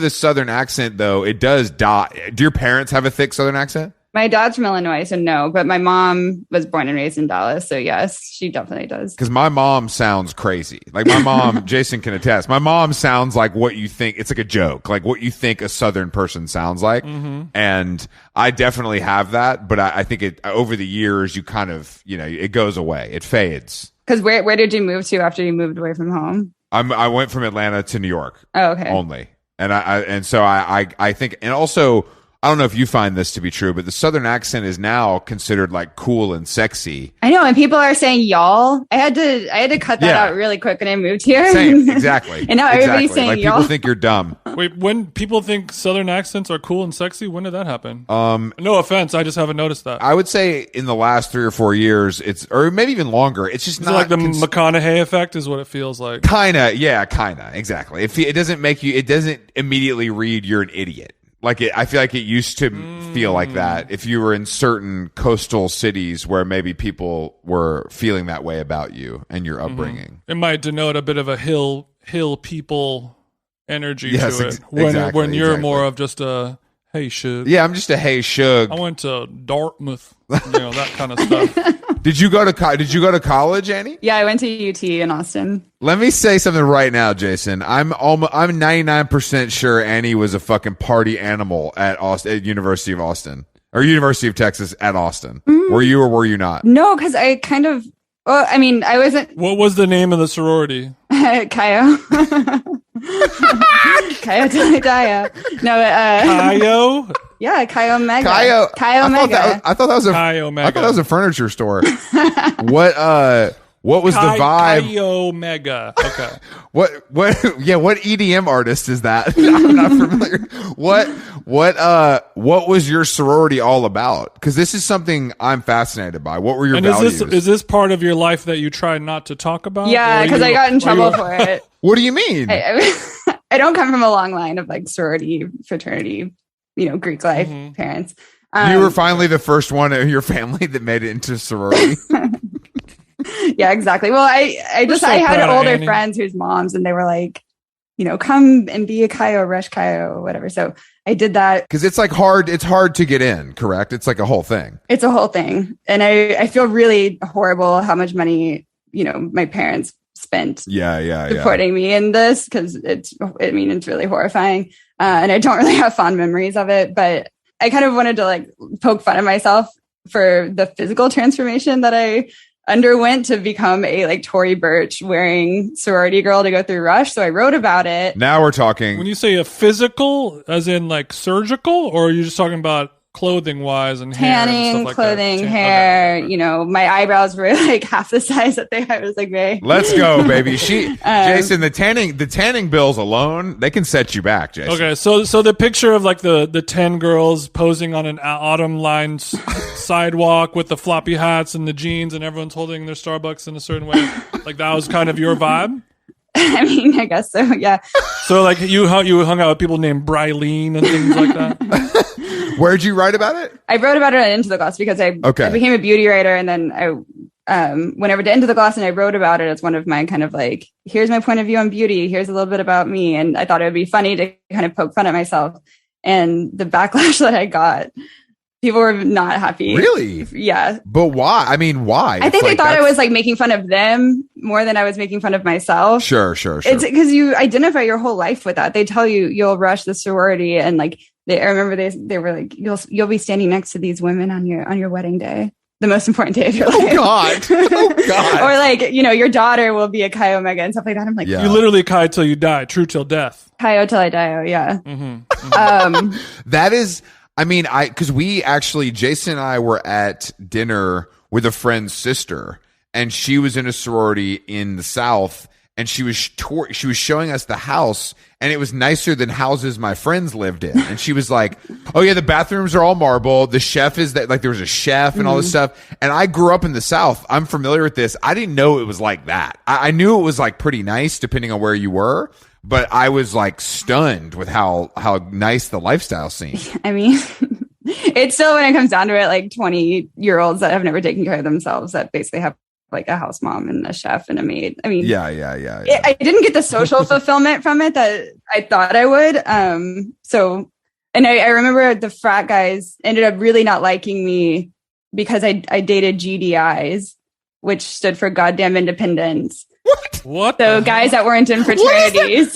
Southern accent though, it does die. Do your parents have a thick Southern accent? My dad's from Illinois, so no. But my mom was born and raised in Dallas, so yes, she definitely does. Because my mom sounds crazy. Like my mom, Jason can attest. My mom sounds like what you think. It's like a joke, like what you think a Southern person sounds like. And I definitely have that, but I think it over the years you kind of it goes away, it fades. Because where did you move to after you moved away from home? I went from Atlanta to New York. Oh, okay. Only, and I think, and also. I don't know if you find this to be true, but the Southern accent is now considered like cool and sexy. I know, and people are saying y'all. I had to cut that out really quick when I moved here. Same, exactly. And now everybody's saying like y'all. People think you're dumb. Wait, when people think Southern accents are cool and sexy, when did that happen? No offense, I just haven't noticed that. I would say in the last 3 or 4 years, or maybe even longer. It's just is not like the McConaughey effect, is what it feels like. Kinda, exactly. It doesn't make you. It doesn't immediately read you're an idiot. Like I feel like it used to feel like that if you were in certain coastal cities where maybe people were feeling that way about you and your upbringing. It might denote a bit of a hill people energy to it. When you're more of just a hey shug. Yeah, I'm just a hey shug. I went to Dartmouth, that kind of stuff. Did you go to college, Annie? Yeah, I went to UT in Austin. Let me say something right now, Jason. I'm 99% sure Annie was a fucking party animal at University of Austin or University of Texas at Austin. Were you or were you not? No, because I kind of. Well, I mean, I wasn't. What was the name of the sorority? Kaio. Kaio Daya. No, Kaio? Yeah, Kaio Mega. Kaio Mega. I thought that was Kaio Mega. I thought that was a furniture store. What was the vibe? Kaio Mega. Okay. What EDM artist is that? I'm not familiar. What was your sorority all about? Because this is something I'm fascinated by. What were your values? Is this part of your life that you try not to talk about? Yeah, because I got in trouble for it. What do you mean? I don't come from a long line of like sorority, fraternity, Greek life parents. You were finally the first one in your family that made it into sorority. Yeah, exactly. Well, I had older friends whose moms, and they were like, come and be a Kaio, rush Kaio, whatever. So I did that. Because it's like hard. It's hard to get in, correct? It's like a whole thing. It's a whole thing. And I feel really horrible how much money, my parents spent supporting me in this, because it's really horrifying. And I don't really have fond memories of it, but I kind of wanted to like poke fun at myself for the physical transformation that I underwent to become a like Tory Burch wearing sorority girl to go through Rush. So I wrote about it. Now we're talking. When you say a physical, as in like surgical, or are you just talking about clothing wise and tanning, hair and stuff like clothing, that? hair. Okay. My eyebrows were like half the size that I was like, Ray. Let's go, baby. Jason, the tanning bills alone, they can set you back, Jason. Okay, so the picture of like the 10 girls posing on an autumn lined sidewalk with the floppy hats and the jeans, and everyone's holding their Starbucks in a certain way, like that was kind of your vibe. I mean, I guess so. Yeah. So like you hung out with people named Bryleen and things like that. Where'd you write about it? I wrote about it on Into the Gloss because I became a beauty writer, and then I went over to Into the Gloss and I wrote about it as one of my kind of like, here's my point of view on beauty. Here's a little bit about me. And I thought it would be funny to kind of poke fun at myself. And the backlash that I got, people were not happy. Really? Yeah. But why? I mean, why? I think they thought I was like making fun of them more than I was making fun of myself. Sure. It's because you identify your whole life with that. They tell you you'll rush the sorority, and like I remember they were like, you'll be standing next to these women on your wedding day, the most important day of your life. Oh God. Or like, your daughter will be a Chi Omega and stuff like that. I'm like, You literally Chi till you die, true till death. Chi till I die. Yeah. That is. I mean, because we actually, Jason and I were at dinner with a friend's sister, and she was in a sorority in the South, and she was showing us the house, and it was nicer than houses my friends lived in. And she was like, "Oh yeah, the bathrooms are all marble. The chef is that, like there was a chef and all this stuff." And I grew up in the South. I'm familiar with this. I didn't know it was like that. I knew it was like pretty nice depending on where you were. But I was like stunned with how nice the lifestyle seemed. I mean, it's still, when it comes down to it, like 20-year-olds that have never taken care of themselves that basically have like a house mom and a chef and a maid. I mean, yeah. I didn't get the social fulfillment from it that I thought I would. I remember the frat guys ended up really not liking me because I dated GDIs, which stood for Goddamn Independence. What? So guys that weren't in fraternities.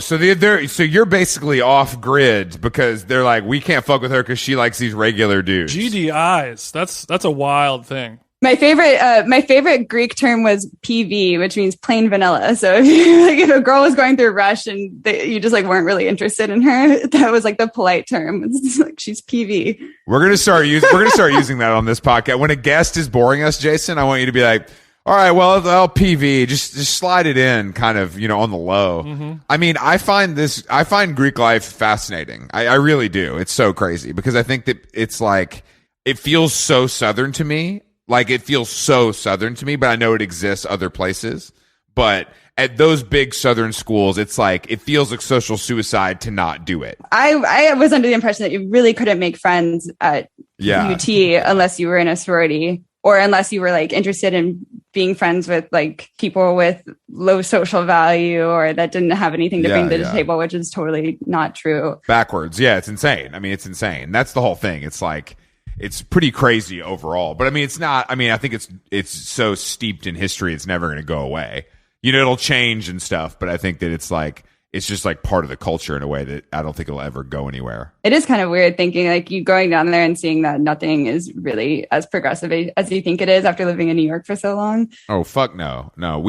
So you're basically off grid because they're like, we can't fuck with her because she likes these regular dudes. GDIs. That's a wild thing. My favorite Greek term was PV, which means plain vanilla. So if a girl was going through Rush and you just like weren't really interested in her, that was like the polite term. It's like, she's PV. We're gonna start using that on this podcast. When a guest is boring us, Jason, I want you to be like, all right, well, PV, just slide it in kind of, on the low. Mm-hmm. I mean, I find Greek life fascinating. I really do. It's so crazy because I think that it's like, it feels so Southern to me. Like it feels so Southern to me, but I know it exists other places. But at those big Southern schools, it's like, it feels like social suicide to not do it. I was under the impression that you really couldn't make friends at UT unless you were in a sorority. Or unless you were like interested in being friends with like people with low social value or that didn't have anything to bring to the table, which is totally not true. Backwards. Yeah, it's insane. I mean, it's insane. That's the whole thing. It's like, it's pretty crazy overall. But I mean, it's not, I mean, I think it's so steeped in history, it's never going to go away. It'll change and stuff, but I think that it's just like part of the culture in a way that I don't think it'll ever go anywhere. It is kind of weird thinking like you going down there and seeing that nothing is really as progressive as you think it is after living in New York for so long. Oh, fuck no. No,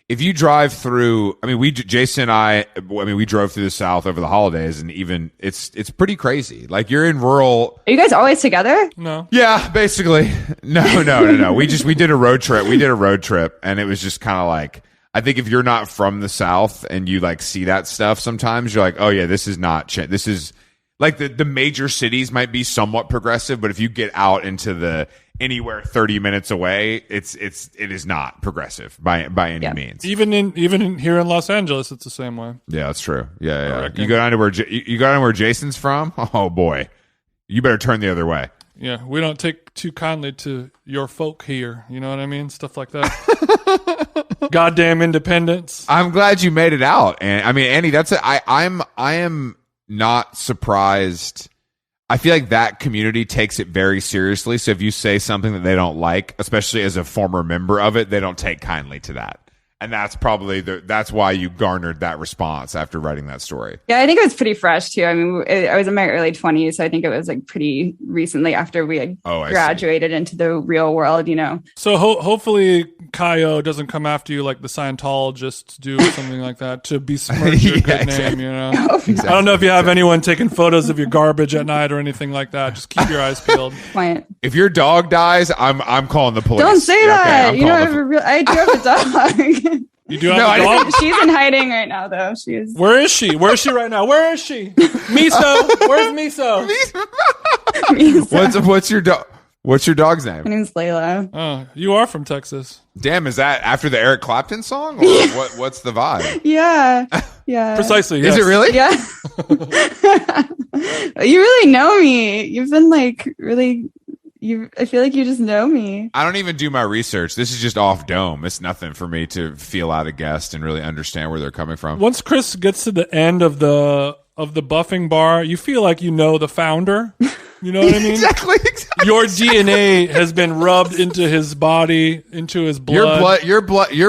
if you drive through, Jason and I we drove through the South over the holidays and even it's pretty crazy. Like you're in rural. Are you guys always together? No. Yeah, basically. No. We did a road trip and it was just kind of like, I think if you're not from the South and you like see that stuff, sometimes you're like, oh yeah, this is not, this is like the major cities might be somewhat progressive, but if you get out into anywhere 30 minutes away, it is not progressive by any means. Even in here in Los Angeles, it's the same way. Yeah, that's true. Yeah. You go down to where Jason's from. Oh boy, you better turn the other way. Yeah, we don't take too kindly to your folk here. You know what I mean? Stuff like that. Goddamn independence. I'm glad you made it out. And I mean, Andy, I am not surprised. I feel like that community takes it very seriously. So if you say something that they don't like, especially as a former member of it, they don't take kindly to that. And that's probably that's why you garnered that response after writing that story. Yeah, I think it was pretty fresh too. I mean, I was in my early 20s, so I think it was like pretty recently after we had graduated into the real world, you know. So hopefully Kaio doesn't come after you like the Scientologists do or something like that to besmirch your good name, you know. Exactly. I don't know if you have anyone taking photos of your garbage at night or anything like that. Just keep your eyes peeled. Quiet. If your dog dies, I'm calling the police. Don't say that. Okay, you know, I do have a dog. You do have a dog? She's in hiding right now, though. Where is she? Where is she right now? Where is she? Miso. Where's Miso? Miso. What's your dog? What's your dog's name? Her name's Layla. Oh, you are from Texas. Damn, is that after the Eric Clapton song, or what's the vibe? Yeah. Precisely. Yes. Is it really? Yeah. You really know me. You've been like really. I feel like you just know me. I don't even do my research. This is just off dome. It's nothing for me to feel out a guest and really understand where they're coming from. Once Chris gets to the end of the buffing bar, you feel like you know the founder. You know what I mean? Exactly. Your DNA has been rubbed into his body, into his blood. Your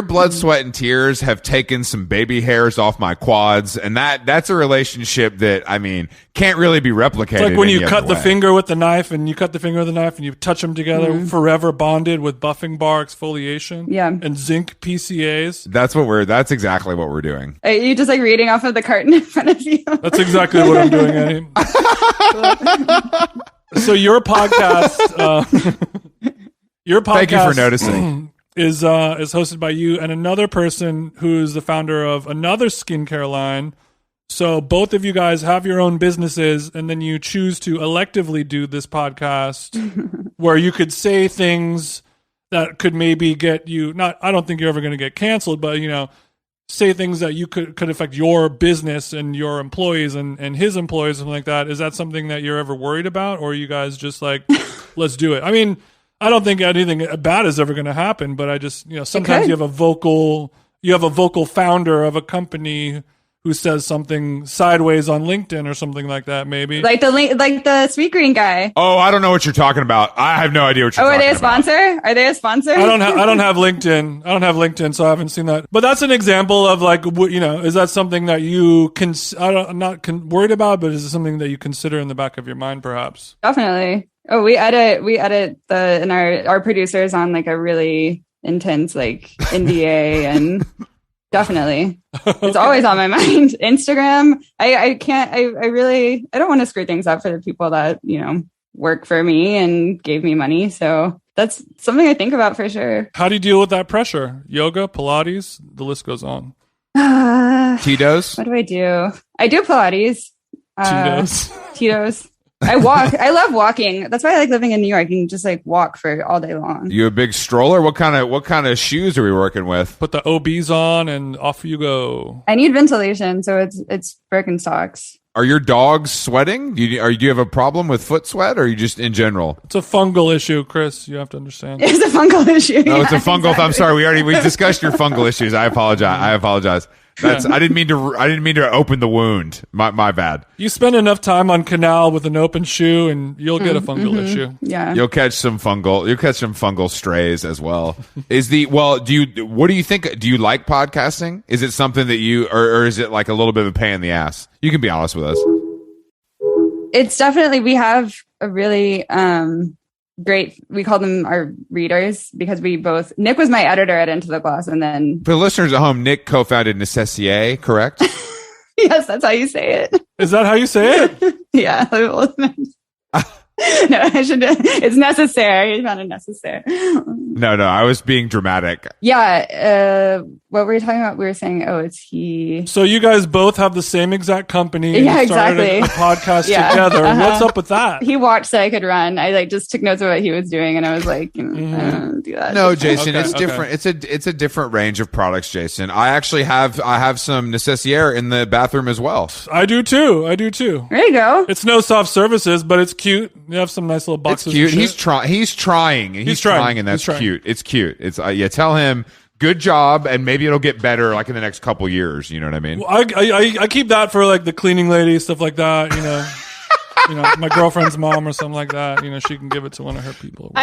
blood, sweat, and tears have taken some baby hairs off my quads, and that's a relationship that, I mean, can't really be replicated. It's like when you cut the finger with the knife, and you cut the finger with the knife, and you touch them together, forever bonded with buffing bar exfoliation, and zinc PCAs. That's exactly what we're doing. Are you just like reading off of the carton in front of you? That's exactly what I'm doing, Annie. So your podcast, thank you for noticing, is hosted by you and another person who's the founder of another skincare line. So both of you guys have your own businesses, and then you choose to electively do this podcast where you could say things that could maybe get you I don't think you're ever going to get canceled, but you know, say things that you could affect your business and your employees and his employees, something like that. Is that something that you're ever worried about, or are you guys just like, let's do it? I mean, I don't think anything bad is ever going to happen, but I just, you know, sometimes you have a vocal founder of a company who says something sideways on LinkedIn or something like that, maybe. Like the Sweet Green guy. Oh, I don't know what you're talking about. I have no idea what you're talking about. Are they a sponsor? Are they a sponsor? I don't have LinkedIn. I don't have LinkedIn, so I haven't seen that. But that's an example of like, you know, is that something that you I'm not worried about, but is it something that you consider in the back of your mind, perhaps? Definitely. Oh, we edit our producers on like a really intense like NDA and definitely. It's always on my mind. Instagram. I don't want to screw things up for the people that, you know, work for me and gave me money. So that's something I think about for sure. How do you deal with that pressure? Yoga, Pilates, the list goes on. Tito's? What do? I do Pilates. Tito's. I walk. I love walking. That's why I like living in New York. You can just like walk for all day long. You a big stroller? What kind of shoes are we working with? Put the OBs on and off you go. I need ventilation, so it's Birkenstocks. Are your dogs sweating? Do you have a problem with foot sweat, or are you just in general? It's a fungal issue, Chris. You have to understand. It's a fungal issue. No, it's a fungal. Exactly. I'm sorry. We discussed your fungal issues. I apologize. I didn't mean to open the wound. My bad. You spend enough time on canal with an open shoe, and you'll get a fungal issue. Yeah, you'll catch some fungal strays as well. What do you think? Do you like podcasting? Is it something that you, or is it like a little bit of a pain in the ass? You can be honest with us. It's definitely, we have a really great, we call them our readers because Nick was my editor at Into the Glass, and then for the listeners at home, Nick co-founded Necessier, correct? Yes, that's how you say it. Is that how you say it? Yeah. No, I should. It's necessary. You found it necessary. No, I was being dramatic. Yeah. What were you talking about? We were saying, oh, it's he. So you guys both have the same exact company. And Yeah, you started exactly. a podcast Yeah. together. What's up with that? He watched so I could run. I like just took notes of what he was doing, and I was like, I don't do that. No, Jason, Okay, it's different. It's a different range of products, Jason. I actually have some Necessier in the bathroom as well. I do too. There you go. It's no soft services, but it's cute. You have some nice little boxes. It's cute. and shit. He's trying, and that's cute. It's cute. It's yeah. Tell him good job, and maybe it'll get better like in the next couple years. You know what I mean? Well, I keep that for like the cleaning lady, stuff like that. You know, my girlfriend's mom or something like that. You know, she can give it to one of her people.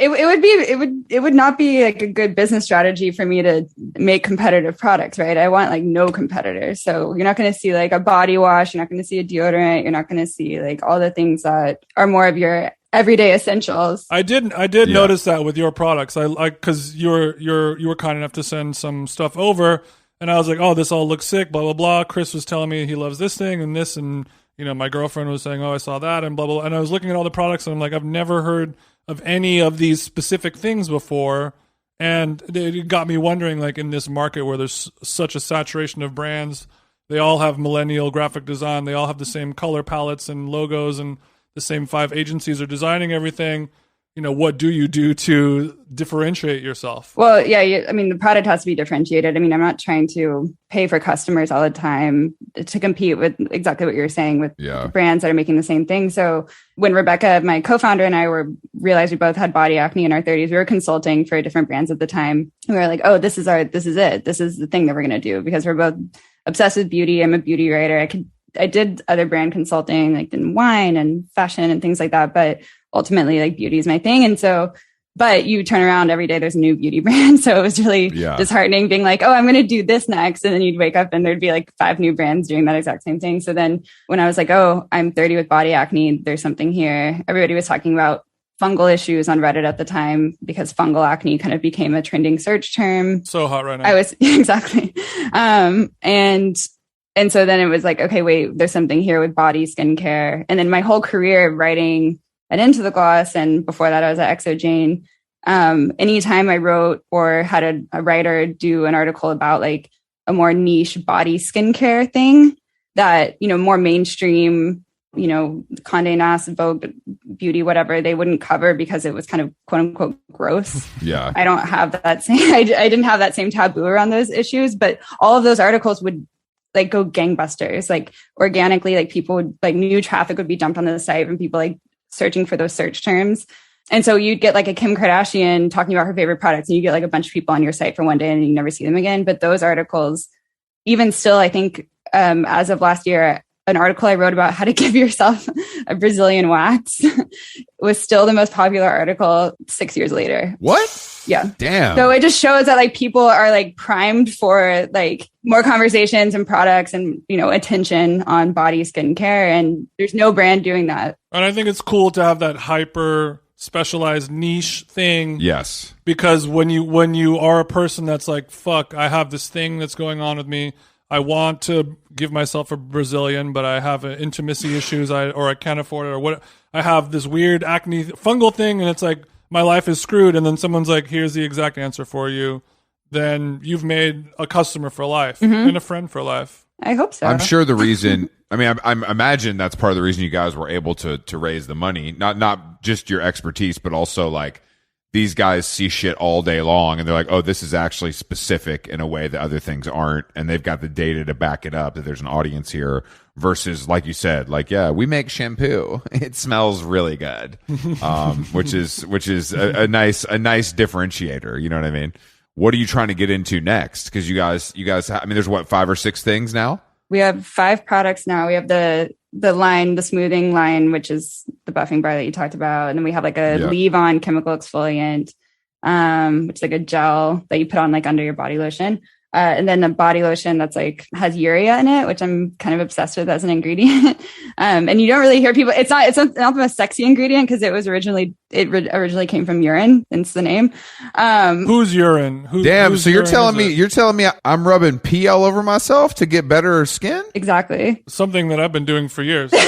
It would not be like a good business strategy for me to make competitive products, right? I want like no competitors. So you're not going to see like a body wash. You're not going to see a deodorant. You're not going to see like all the things that are more of your everyday essentials. I did notice that with your products. I like because you were kind enough to send some stuff over, and I was like, oh, this all looks sick. Blah blah blah. Chris was telling me he loves this thing and this, and you know, my girlfriend was saying, oh, I saw that and blah blah. And I was looking at all the products, and I'm like, I've never heard of any of these specific things before, and it got me wondering, like in this market where there's such a saturation of brands, they all have millennial graphic design, they all have the same color palettes and logos, and the same 5 agencies are designing everything. You know, what do you do to differentiate yourself? Well, yeah, I mean, the product has to be differentiated. I mean, I'm not trying to pay for customers all the time to compete with exactly what you're saying with brands that are making the same thing. So when Rebecca, my co-founder, and I realized we both had body acne in our 30s, we were consulting for different brands at the time. We were like, oh, this is it. This is the thing that we're going to do, because we're both obsessed with beauty. I'm a beauty writer. I did other brand consulting, like in wine and fashion and things like that. But ultimately, like beauty is my thing. And so, but you turn around every day, there's a new beauty brand. So it was really disheartening being like, oh, I'm going to do this next. And then you'd wake up and there'd be like 5 new brands doing that exact same thing. So then when I was like, oh, I'm 30 with body acne, there's something here. Everybody was talking about fungal issues on Reddit at the time, because fungal acne kind of became a trending search term. So hot right now. Exactly. And so then it was like, okay, wait, there's something here with body skincare. And then my whole career writing at Into the Gloss, and before that I was at ExoJane. Anytime I wrote or had a writer do an article about like a more niche body skincare thing that, you know, more mainstream, you know, Condé Nast, Vogue Beauty, whatever, they wouldn't cover because it was kind of quote unquote gross. Yeah. I don't have that same, I didn't have that same taboo around those issues, but all of those articles would like go gangbusters, like organically, like people would like new traffic would be dumped on the site from people like searching for those search terms. And so you'd get like a Kim Kardashian talking about her favorite products, and you get like a bunch of people on your site for one day and you never see them again. But those articles, even still, I think as of last year, an article I wrote about how to give yourself a Brazilian wax was still the most popular article 6 years later. What? Yeah. Damn. So it just shows that like people are like primed for like more conversations and products and, you know, attention on body skincare. And there's no brand doing that. And I think it's cool to have that hyper specialized niche thing. Yes. Because when you are a person that's like, fuck, I have this thing that's going on with me. I want to give myself a Brazilian, but I have intimacy issues, or I can't afford it, or what. I have this weird acne fungal thing, and it's like my life is screwed. And then someone's like, "Here's the exact answer for you." Then you've made a customer for life and a friend for life. I hope so. I'm sure the reason. I mean, I imagine that's part of the reason you guys were able to raise the money. Not just your expertise, but also like these guys see shit all day long, and they're like, oh, this is actually specific in a way that other things aren't. And they've got the data to back it up that there's an audience here versus, like you said, like, yeah, we make shampoo. It smells really good. Which is a nice differentiator. You know what I mean? What are you trying to get into next? Because you guys, I mean, there's what, 5 or 6 things now? We have 5 products now. We have the line, the smoothing line, which is the buffing bar that you talked about. And then we have like a leave-on chemical exfoliant, which is like a gel that you put on like under your body lotion. And then a body lotion that's like has urea in it, which I'm kind of obsessed with as an ingredient. And you don't really hear people. It's not the most sexy ingredient because it was originally originally came from urine, hence the name. Whose urine? Damn. Whose So you're urine telling me I'm rubbing pee all over myself to get better skin? Exactly. something that I've been doing for years. No.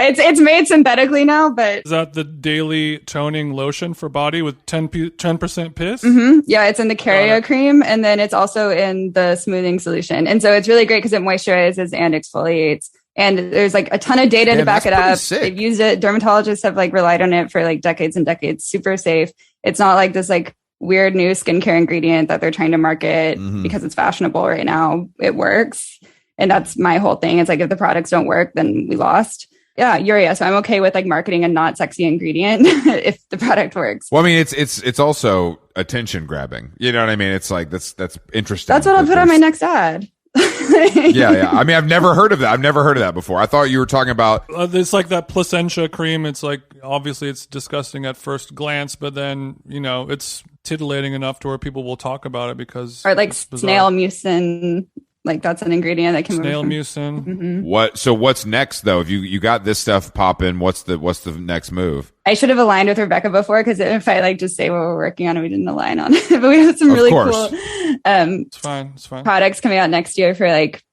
It's made synthetically now, but Is that the daily toning lotion for body with 10% piss? yeah, it's in the carrier cream, and then it's also in the smoothing solution. And so it's really great because it moisturizes and exfoliates. And there's like a ton of data to back it up. Sick. They've used it. Dermatologists have like relied on it for like decades and decades. Super safe. It's not like this like weird new skincare ingredient that they're trying to market because it's fashionable right now. It works. And that's my whole thing. It's like, if the products don't work, then we lost. Yeah, urea. So I'm okay with like marketing a not sexy ingredient if the product works. Well, I mean, it's also attention grabbing. You know what I mean? It's like, that's interesting. That's what I'll put on my next ad. Yeah. I mean, I've never heard of that before. I thought you were talking about. It's like that placentia cream. It's like, obviously it's disgusting at first glance, but then, it's titillating enough to where people will talk about it because. Or like snail mucin. Like that's an ingredient that can snail mucin. What's next though? If you got this stuff popping, what's the next move? I should have aligned with Rebecca before, because if I like just say what we're working on, we didn't align on it. But we have some really cool it's fine. products coming out next year for like,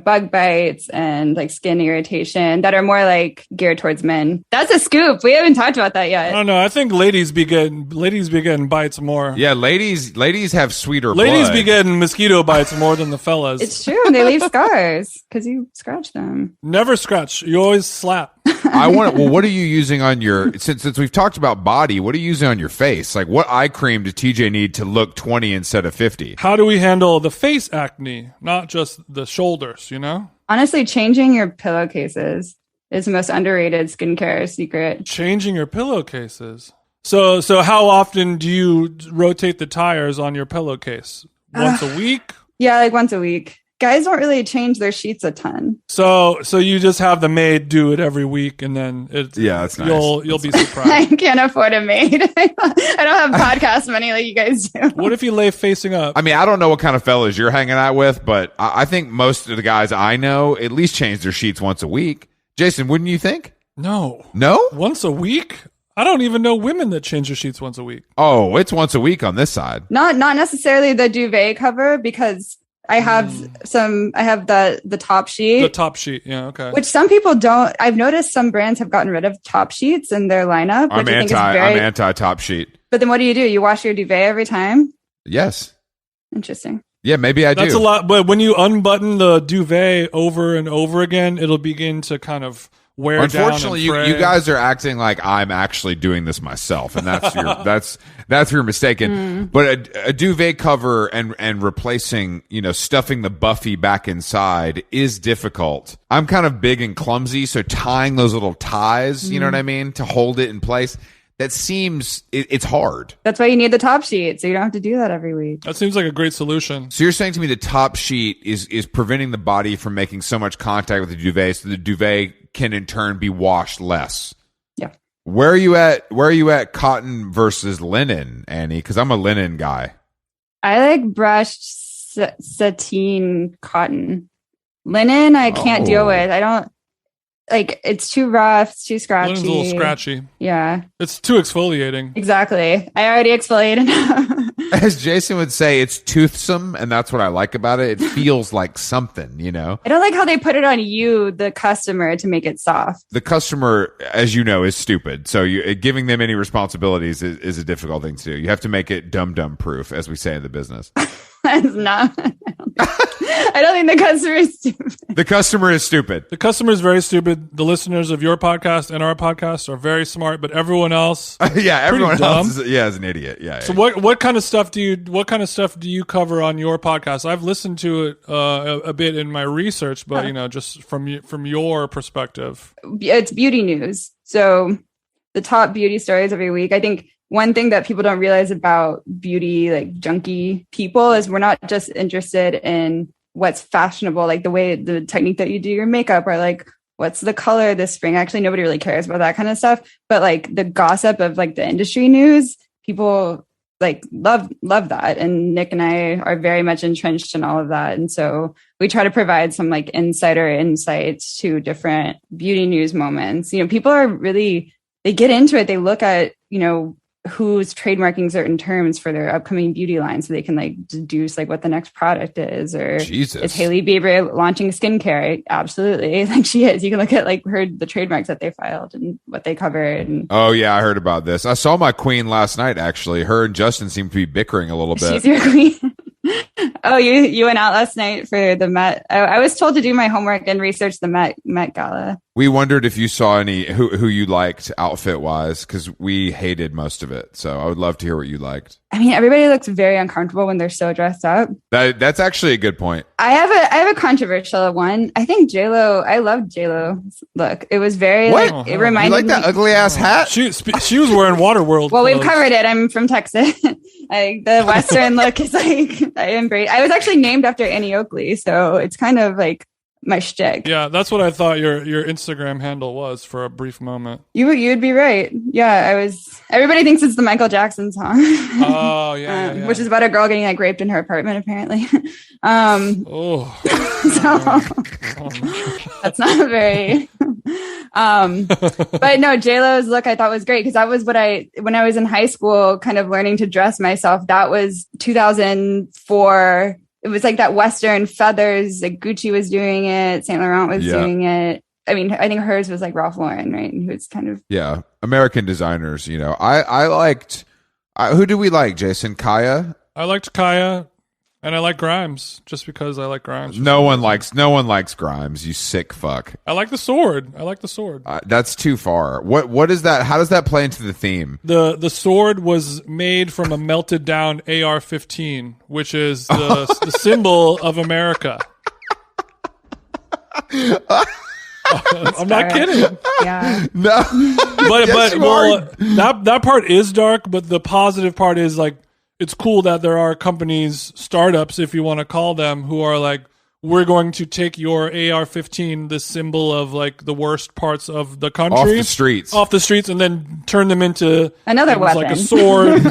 bug bites and like skin irritation that are more like geared towards men. That's a scoop. We haven't talked about that yet. I don't know. I think ladies be getting bites more. Yeah, ladies have sweeter ladies blood. be getting mosquito bites more than the fellas. It's true. They leave scars because you scratch them. Never scratch. You always slap. What are you using on your, since we've talked about body, what are you using on your face? Like, what eye cream did TJ need to look 20 instead of 50? How do we handle the face acne, not just the shoulders, Honestly, changing your pillowcases is the most underrated skincare secret. Changing your pillowcases. So how often do you rotate the tires on your pillowcase? Once a week? Yeah, like once a week. Guys don't really change their sheets a ton. So you just have the maid do it every week, and then that's nice. You'll be surprised. I can't afford a maid. I don't have podcast money like you guys do. What if you lay facing up? I mean, I don't know what kind of fellas you're hanging out with, but I think most of the guys I know at least change their sheets once a week. Jason, wouldn't you think? No. Once a week? I don't even know women that change their sheets once a week. Oh, it's once a week on this side. Not necessarily the duvet cover, because I have the top sheet. The top sheet, yeah, okay. Which some people don't. I've noticed some brands have gotten rid of top sheets in their lineup. I'm anti top sheet. But then what do? You wash your duvet every time? Yes. Interesting. Yeah, maybe I do. That's a lot, but when you unbutton the duvet over and over again, it'll begin to kind of wear down. Unfortunately, you guys are acting like I'm actually doing this myself, and that's your that's your mistaken. But a duvet cover and replacing, stuffing the Buffy back inside is difficult. I'm kind of big and clumsy, so tying those little ties, you know what I mean, to hold it in place. That seems it's hard. That's why you need the top sheet, so you don't have to do that every week. That seems like a great solution. So you're saying to me the top sheet is preventing the body from making so much contact with the duvet, so the duvet can in turn be washed less. Yeah. Where are you at cotton versus linen, Annie? Because I'm a linen guy. I like brushed sateen cotton. Linen I can't deal with. I don't like, it's too rough, it's too scratchy. Linen's a little scratchy. Yeah. It's too exfoliating. Exactly. I already exfoliated enough. As Jason would say, it's toothsome, and that's what I like about it. It feels like something, I don't like how they put it on you, the customer, to make it soft. The customer, as you know, is stupid. So giving them any responsibilities is a difficult thing to do. You have to make it dum-dum proof, as we say in the business. That's not. I don't think the customer is stupid. The customer is stupid. The customer is very stupid. The listeners of your podcast and our podcast are very smart, but everyone else, everyone else is an idiot. Yeah. So what kind of stuff do you cover on your podcast? I've listened to it a bit in my research, but just from your perspective, it's beauty news. So the top beauty stories every week. I think one thing that people don't realize about beauty, like junkie people, is we're not just interested in what's fashionable, like the technique that you do your makeup, or like what's the color this spring. Actually, nobody really cares about that kind of stuff. But like the gossip of like the industry news, people like love that. And Nick and I are very much entrenched in all of that. And so we try to provide some like insider insights to different beauty news moments. People are really they get into it. They look at, who's trademarking certain terms for their upcoming beauty line so they can like deduce like what the next product is. Or Jesus. Is Hailey Bieber launching skincare? Absolutely. Like she is. You can look at like the trademarks that they filed and what they covered. And oh yeah, I heard about this. I saw my queen last night, actually. Her and Justin seem to be bickering a little bit. She's your queen. Oh, you went out last night for the Met. I was told to do my homework and research the Met Gala. We wondered if you saw any who you liked outfit wise, because we hated most of it. So I would love to hear what you liked. I mean, everybody looks very uncomfortable when they're so dressed up. That's actually a good point. I have a controversial one. I think JLo. I love JLo's look. It was very what? It reminded you like that ugly ass hat. She was wearing Waterworld. Well, clothes. we've covered it. I'm from Texas. Like the Western look is like I embrace. I was actually named after Annie Oakley, so it's kind of like my shtick. Yeah, that's what I thought your Instagram handle was for a brief moment. You'd be right. Yeah, I was. Everybody thinks it's the Michael Jackson song. Oh yeah. Which is about a girl getting like raped in her apartment, apparently. Oh, that's not very. But no, JLo's look I thought was great because that was what when I was in high school, kind of learning to dress myself. That was 2004. It was like that Western feathers, like Gucci was doing it. Saint Laurent was doing it. I mean, I think hers was like Ralph Lauren, right? And who's kind of. Yeah. American designers, I liked, who do we like, Jason? Kaya? I liked Kaya and I like Grimes just because I like Grimes. No one likes Grimes, you sick fuck. I like the sword. That's too far. What is that? How does that play into the theme? The sword was made from a melted down AR-15, which is the symbol of America. I'm not kidding. Yeah. No. But that part is dark, but the positive part is like it's cool that there are companies, startups, if you want to call them, who are like, we're going to take your AR-15, this symbol of like the worst parts of the country, off the streets, and then turn them into another weapon, like a sword.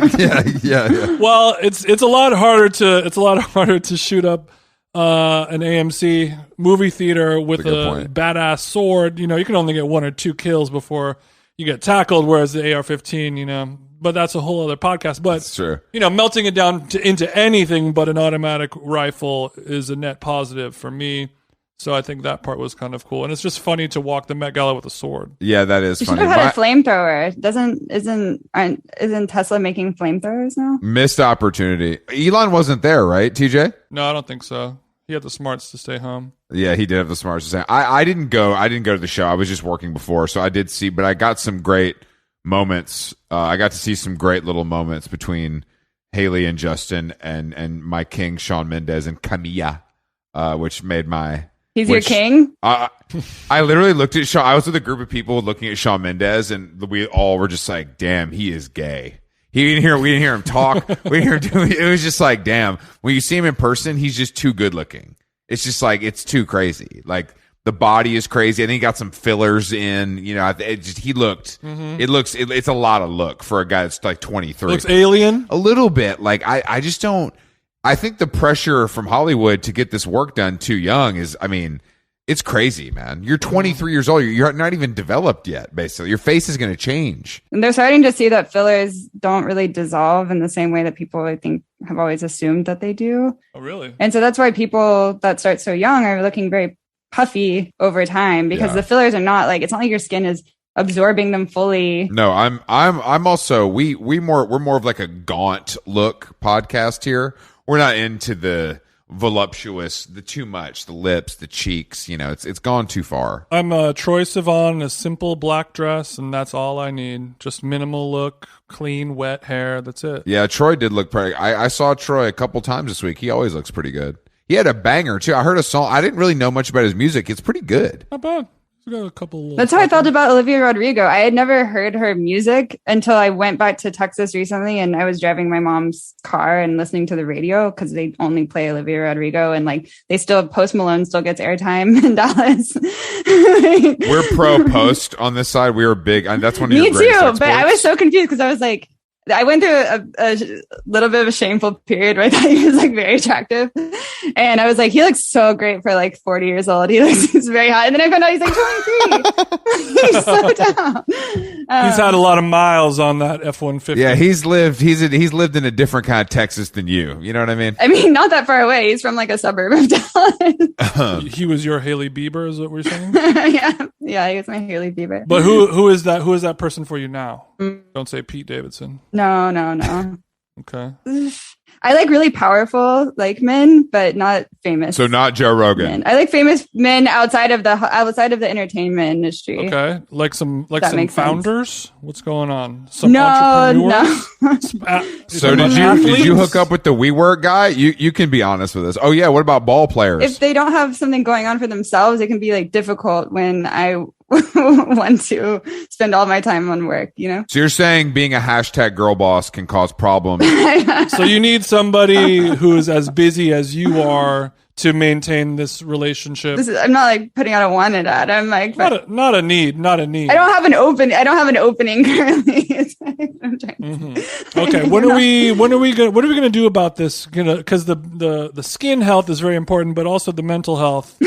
yeah. Well, it's a lot harder to shoot up an AMC movie theater with a badass sword. You can only get 1 or 2 kills before you get tackled, whereas the AR-15, but that's a whole other podcast. But that's true. Melting it down into anything but an automatic rifle is a net positive for me. So I think that part was kind of cool, and it's just funny to walk the Met Gala with a sword. Yeah, that is funny. You should have had a flamethrower. Isn't Tesla making flamethrowers now? Missed opportunity. Elon wasn't there, right, TJ? No, I don't think so. He had the smarts to stay home. Yeah, he did have the smarts to stay. I didn't go. I didn't go to the show. I was just working before, so I did see. But I got some great moments. I got to see some great little moments between Hailey and Justin and my king Shawn Mendes and Camilla, which made my. He's your king? I literally looked at Shawn. I was with a group of people looking at Shawn Mendes, and we all were just like, "Damn, he is gay." We didn't hear him talk. We didn't hear him do. It was just like, damn. When you see him in person, he's just too good looking. It's just like it's too crazy. Like the body is crazy. I think he got some fillers in. He looked. Mm-hmm. It's a lot of look for a guy that's like 23. Looks alien a little bit. Like I just don't. I think the pressure from Hollywood to get this work done too young is. I mean, it's crazy, man. You're 23 years old. You're not even developed yet, basically. Your face is going to change. And they're starting to see that fillers don't really dissolve in the same way that people, I think, have always assumed that they do. Oh, really? And so that's why people that start so young are looking very puffy over time because the fillers are not like, it's not like your skin is absorbing them fully. No, I'm also, we're more of like a gaunt look podcast here. We're not into the voluptuous, the too much, the lips, the cheeks, it's gone too far. I'm Troye Sivan in a simple black dress, and that's all I need. Just minimal look, clean, wet hair. That's it. Yeah, Troy did look pretty. I saw Troy a couple times this week. He always looks pretty good. He had a banger too. I heard a song. I didn't really know much about his music. It's pretty good. Not bad. We got a couple. That's how I felt about Olivia Rodrigo. I had never heard her music until I went back to Texas recently, and I was driving my mom's car and listening to the radio because they only play Olivia Rodrigo, and like they still Post Malone still gets airtime in Dallas. We're pro Post on this side. We are big, and that's one of me your greatest too. exports. But I was so confused because I was like, I went through a little bit of a shameful period where I thought he was like very attractive. And I was like, he looks so great for like 40 years old. He's very hot. And then I found out he's like 23. He's so down. He's had a lot of miles on that F-150. Yeah, he's lived in a different kind of Texas than you. You know what I mean? I mean, not that far away. He's from like a suburb of Dallas. He was your Haley Bieber, is what we're saying? Yeah, he was my Haley Bieber. But who is that? Who is that person for you now? Don't say Pete Davidson. No. Okay. I like really powerful like men, but not famous. So not Joe Rogan. Men. I like famous men outside of the entertainment industry. Okay, like some makes founders. sense. What's going on? Some No. entrepreneurs. So did you hook up with the WeWork guy? You can be honest with us. Oh yeah, what about ball players? If they don't have something going on for themselves, it can be like difficult when I want to spend all my time on work, you know? So you're saying being a hashtag girl boss can cause problems. So you need somebody who is as busy as you are to maintain this relationship. I'm not like putting out a wanted ad. I'm like not a need. I don't have an opening currently. I'm trying Okay, what are we gonna do about this? Because the skin health is very important, but also the mental health.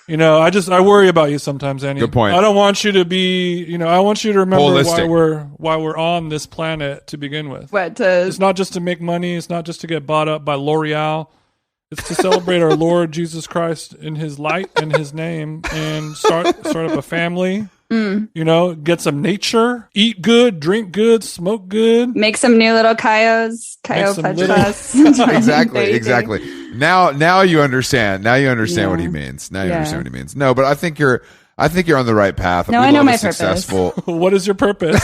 I worry about you sometimes, Annie. Good point. I don't want you to be, I want you to remember Holistic. why we're on this planet to begin with. It's It's not just to make money. It's not just to get bought up by L'Oreal. It's to celebrate our Lord Jesus Christ in His light and His name, and start up a family. Get some nature, eat good, drink good, smoke good. Make some new little Cayo Pudge. Exactly. Now you understand. Now you understand what he means. Now you understand what he means. No, but I think you're on the right path. No, I know my purpose. What is your purpose?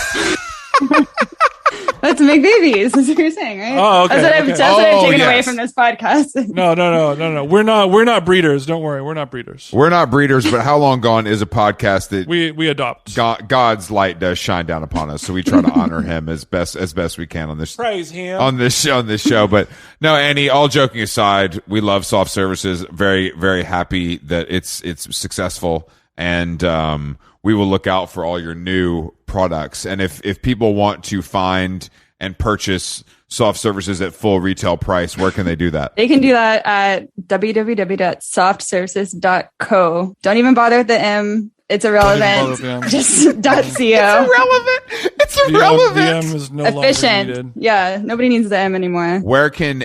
Let's make babies. That's what you're saying, right? Oh, okay. That's what I've taken away from this podcast. No. We're not breeders. Don't worry. We're not breeders. We're not breeders, but How Long Gone is a podcast that we adopt. God's light does shine down upon us, so we try to honor him as best we can on this. Praise him on this show. But no, Annie. All joking aside, we love soft services. Very, very happy that it's successful, and we will look out for all your new products. And if people want to find and purchase soft services at full retail price, where can they do that? They can do that at www.softservices.co. Don't even bother with the M. It's irrelevant. Just .co. It's irrelevant. The M is no efficient. longer needed. Yeah, nobody needs the M anymore. Where can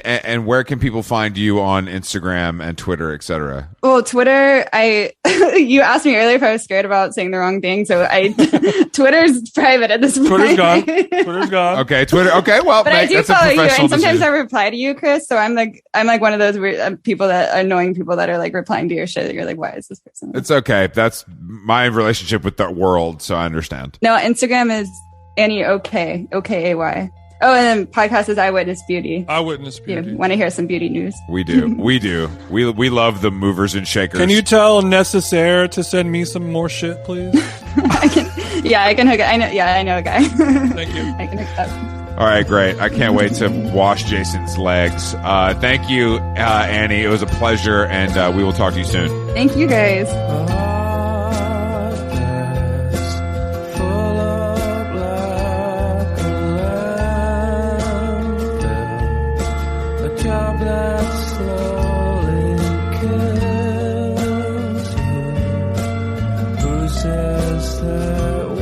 people find you on Instagram and Twitter, etc.? Well, Twitter, you asked me earlier if I was scared about saying the wrong thing, so Twitter's private at this point. Twitter's gone. Okay, Twitter. Okay, well, but I do that's follow you, and sometimes decision. I reply to you, Chris. So I'm like one of those weird annoying people that are like replying to your shit. That you're like, why is this person? It's okay. That's my relationship with the world, so I understand. No, Instagram is Annie Okay, OKAY. Oh, and then podcast is Eyewitness Beauty. Eyewitness Beauty. You want to hear some beauty news? We do. We love the movers and shakers. Can you tell Necessaire to send me some more shit, please? I can hook it. I know a guy. Thank you. I can hook it up. All right, great. I can't wait to wash Jason's legs. Thank you, Annie. It was a pleasure, and we will talk to you soon. Thank you, guys. Job that slowly kills you. Who says that